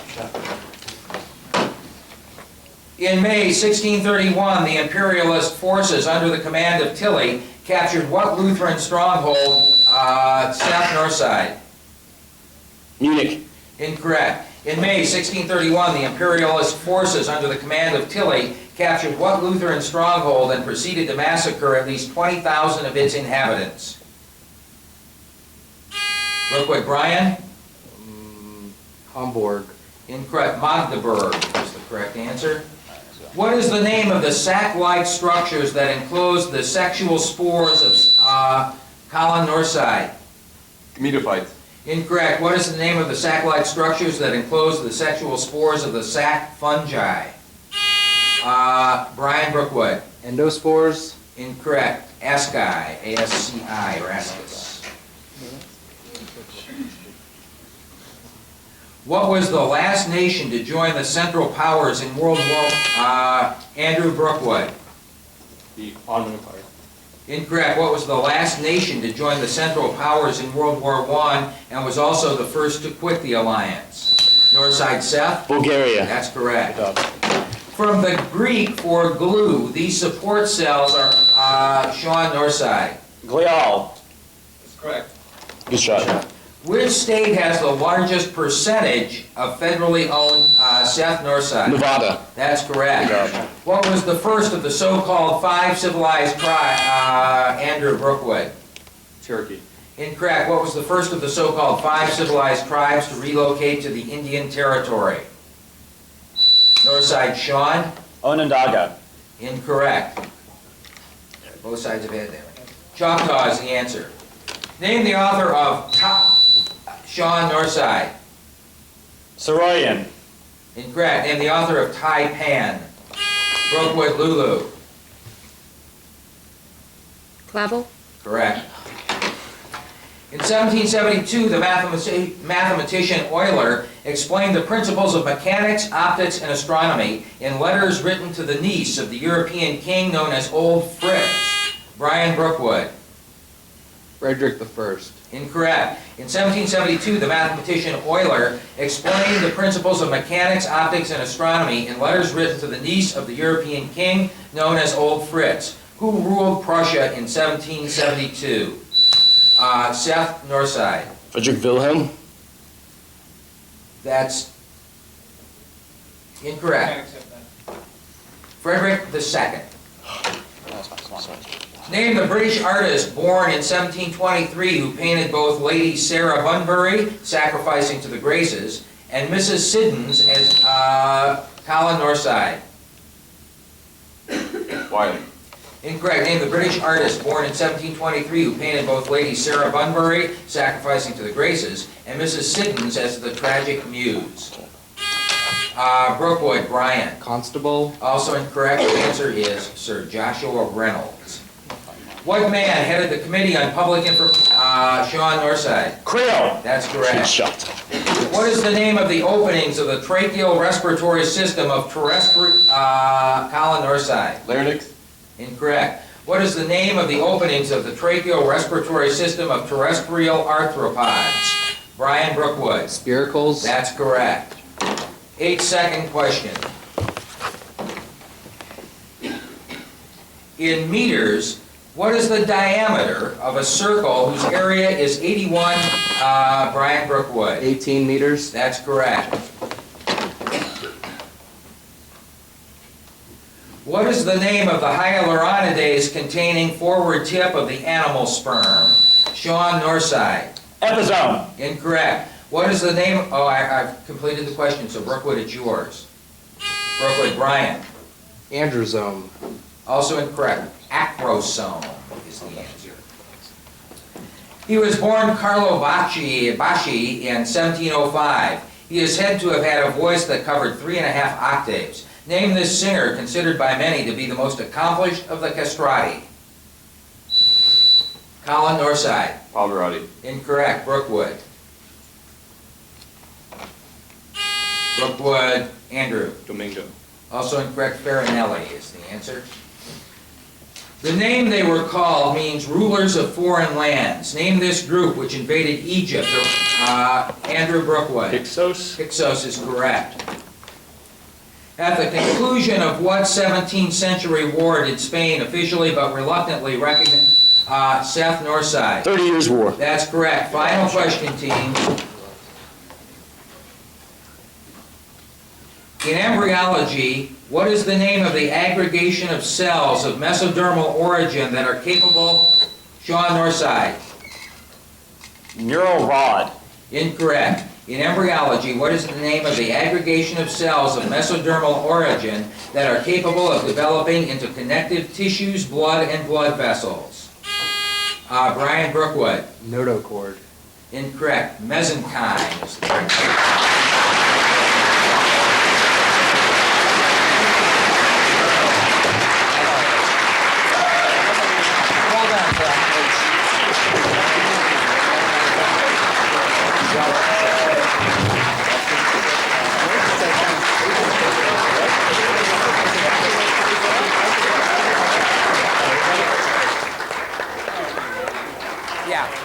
In May 1631, the imperialist forces under the command of Tilly captured what Lutheran stronghold, south Northside? Munich. Incorrect. In May 1631, the imperialist forces under the command of Tilly captured what Lutheran stronghold and proceeded to massacre at least 20,000 of its inhabitants? Brookwood, Brian? Hamburg. Incorrect. Magdeburg is the correct answer. What is the name of the sac-like structures that enclose the sexual spores of Colin Northside? Gametophytes. Incorrect. What is the name of the sac-like structures that enclose the sexual spores of the sac fungi? Brian Brookwood. Endospores. Incorrect. Asci, A-S-C-I, or ascus. What was the last nation to join the Central Powers in World War? Andrew Brookwood. The Ottoman Empire. Incorrect. What was the last nation to join the Central Powers in World War I and was also the first to quit the alliance? Northside, Seth? Bulgaria. That's correct. From the Greek for glue, these support cells are, Sean, Northside. Glial. That's correct. Good shot. Which state has the largest percentage of federally owned, Seth, Northside? Nevada. That's correct. What was the first of the so-called 5 civilized tribes, Andrew Brookwood? Cherokee. Incorrect. What was the first of the so-called 5 civilized tribes to relocate to the Indian Territory? Northside, Sean? Onondaga. Incorrect. Both sides have had that. Choctaw is the answer. Name the author of Sean, Northside. Saroyan. Incorrect. Name the author of Taipan. Brookwood, Lulu. Clavel? Correct. In 1772, the mathematician Euler explained the principles of mechanics, optics, and astronomy in letters written to the niece of the European king known as Old Fritz. Brian Brookwood. Frederick I. Incorrect. In 1772, the mathematician Euler explained the principles of mechanics, optics, and astronomy in letters written to the niece of the European king known as Old Fritz. Who ruled Prussia in 1772? Seth, Northside. Frederick Wilhelm. That's incorrect. Can't accept that. Frederick II. Name the British artist born in 1723 who painted both Lady Sarah Bunbury, sacrificing to the Graces, and Mrs. Siddons as Colin Northside. Wiley. Incorrect. Name the British artist born in 1723 who painted both Lady Sarah Bunbury, sacrificing to the Graces, and Mrs. Siddons as the Tragic Muse. Brookwood, Brian. Constable. Also incorrect. The answer is Sir Joshua Reynolds. What man headed the Committee on Public Information? Sean, Northside. Creel. That's Good correct. shot. What is the name of the openings of the tracheal respiratory system of terrestrial? Colin, Northside. Larynx. Incorrect. What is the name of the openings of the tracheal respiratory system of terrestrial arthropods? Brian Brookwood. Spiracles. That's correct. 8-second question. In meters, what is the diameter of a circle whose area is 81, Brian Brookwood? 18 meters. That's correct. What is the name of the hyaluronidase containing forward tip of the animal sperm? Sean, Northside. Episome. Incorrect. What is the name? Oh, I've completed the question, so Brookwood, it's yours. Brookwood, Brian. Androsome. Also incorrect. Acrosome is the answer. He was born Carlo Bacci in 1705. He is said to have had a voice that covered 3.5 octaves. Name this singer considered by many to be the most accomplished of the castrati. Colin, Northside. Pavarotti. Incorrect. Brookwood. Brookwood. Andrew. Domingo. Also incorrect. Farinelli is the answer. The name they were called means rulers of foreign lands. Name this group which invaded Egypt. Andrew. Brookwood. Hyksos. Hyksos is correct. At the conclusion of what 17th century war did Spain officially but reluctantly recognize? Seth, Northside. 30 Years' War. That's correct. Final question, team. In embryology, what is the name of the aggregation of cells of mesodermal origin that are capable? Sean, Northside. Neural rod. Incorrect. In embryology, what is the name of the aggregation of cells of mesodermal origin that are capable of developing into connective tissues, blood, and blood vessels? Brian, Brookwood. Notochord. Incorrect. Mesenchyme is the correct answer. Hold on,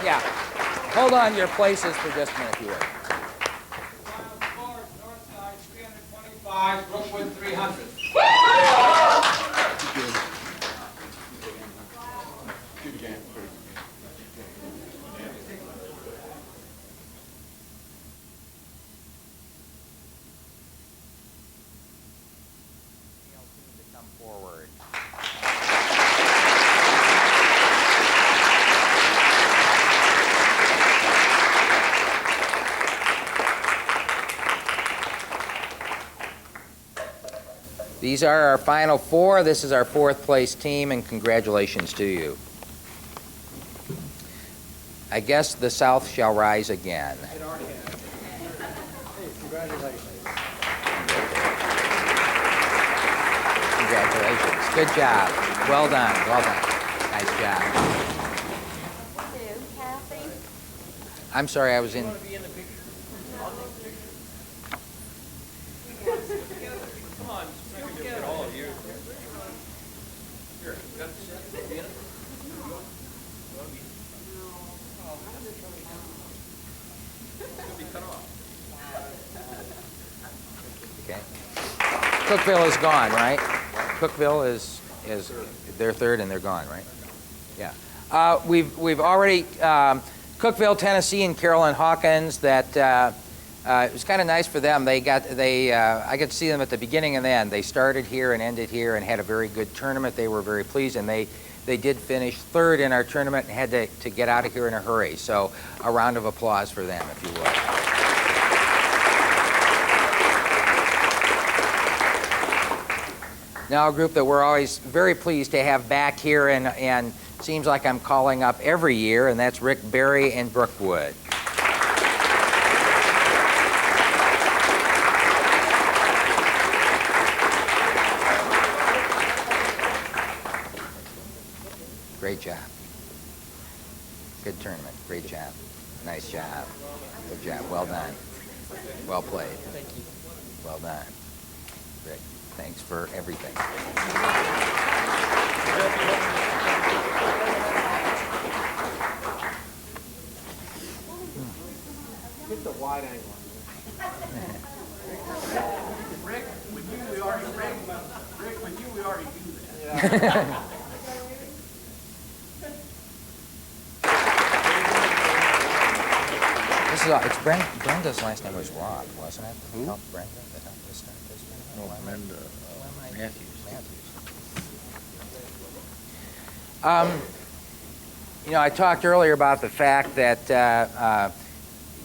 Yeah. Hold on your places for just a minute, if you would. Final score, Northside 325, Brookwood 300. Come forward. These are our final four. This is our fourth place team, and congratulations to you. I guess the South shall rise again. It already has. Hey, congratulations. Congratulations. Good job. Well done. Well done. Nice job. Kathy? I'm sorry, I was in. Okay. Cookville is gone, right? Cookville is they're third and they're gone, right? Yeah. We've already Cookville, Tennessee, and Carolyn Hawkins. That it was kind of nice for them. I got to see them at the beginning and the end. They started here and ended here and had a very good tournament. They were very pleased, and they did finish third in our tournament and had to get out of here in a hurry. So a round of applause for them, if you would. Now a group that we're always very pleased to have back here and seems like I'm calling up every year, and that's Rick Berry and Brookwood. Great job. Good tournament. Great job. Nice job. Good job. Well done. Well played. Thank you. Well done. Rick, thanks for everything. Get the wide angle on Rick, with you we already do that. It's Brenda's last name was Rob, wasn't it? Who? Helped Brenda that helped us start this one? Matthews. You know, I talked earlier about the fact that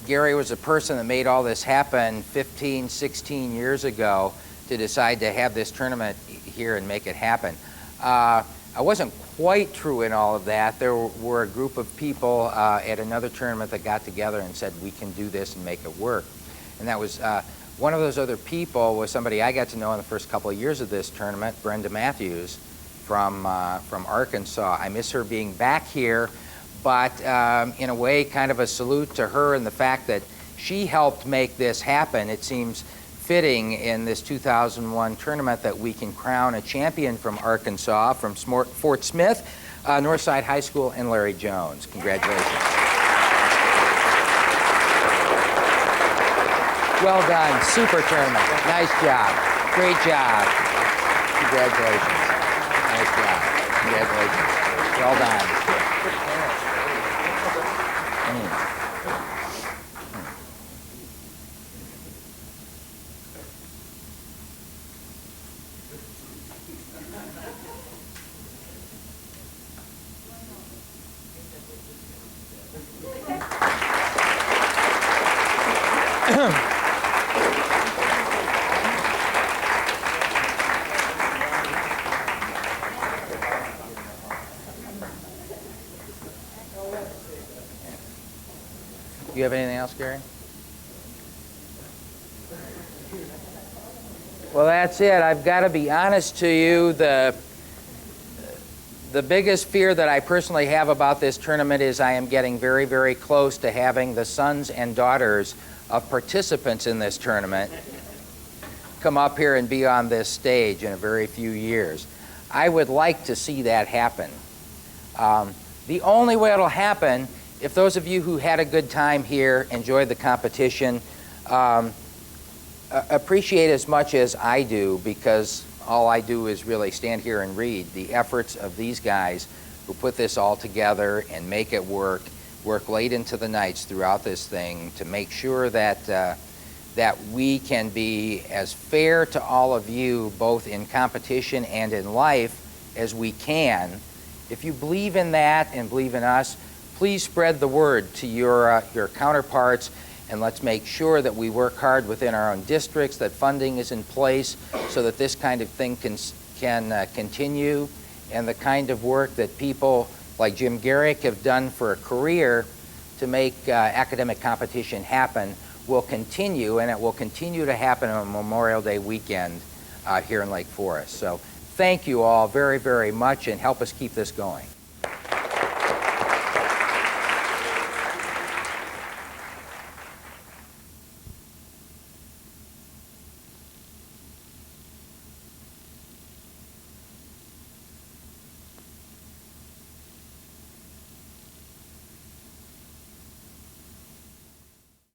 Gary was a person that made all this happen 15, 16 years ago to decide to have this tournament here and make it happen. I wasn't quite true in all of that. There were a group of people at another tournament that got together and said, we can do this and make it work. And that was One of those other people was somebody I got to know in the first couple of years of this tournament, Brenda Matthews from Arkansas. I miss her being back here, but in a way, kind of a salute to her and the fact that she helped make this happen. It seems fitting in this 2001 tournament that we can crown a champion from Arkansas, from Fort Smith, Northside High School, and Larry Jones. Congratulations. Well done. Super tournament. Nice job. Great job. Congratulations. Nice job. Congratulations. Well done. Do you have anything else, Gary? Well, that's it. I've got to be honest to you. The biggest fear that I personally have about this tournament is I am getting very, very close to having the sons and daughters of participants in this tournament come up here and be on this stage in a very few years. I would like to see that happen. The only way it'll happen, if those of you who had a good time here, enjoyed the competition, appreciate as much as I do, because all I do is really stand here and read the efforts of these guys who put this all together and make it work late into the nights throughout this thing to make sure that that we can be as fair to all of you, both in competition and in life, as we can. If you believe in that and believe in us, please spread the word to your counterparts, and let's make sure that we work hard within our own districts, that funding is in place so that this kind of thing can continue, and the kind of work that people like Jim Garrick have done for a career to make academic competition happen will continue, and it will continue to happen on Memorial Day weekend here in Lake Forest. So thank you all very, very much, and help us keep this going.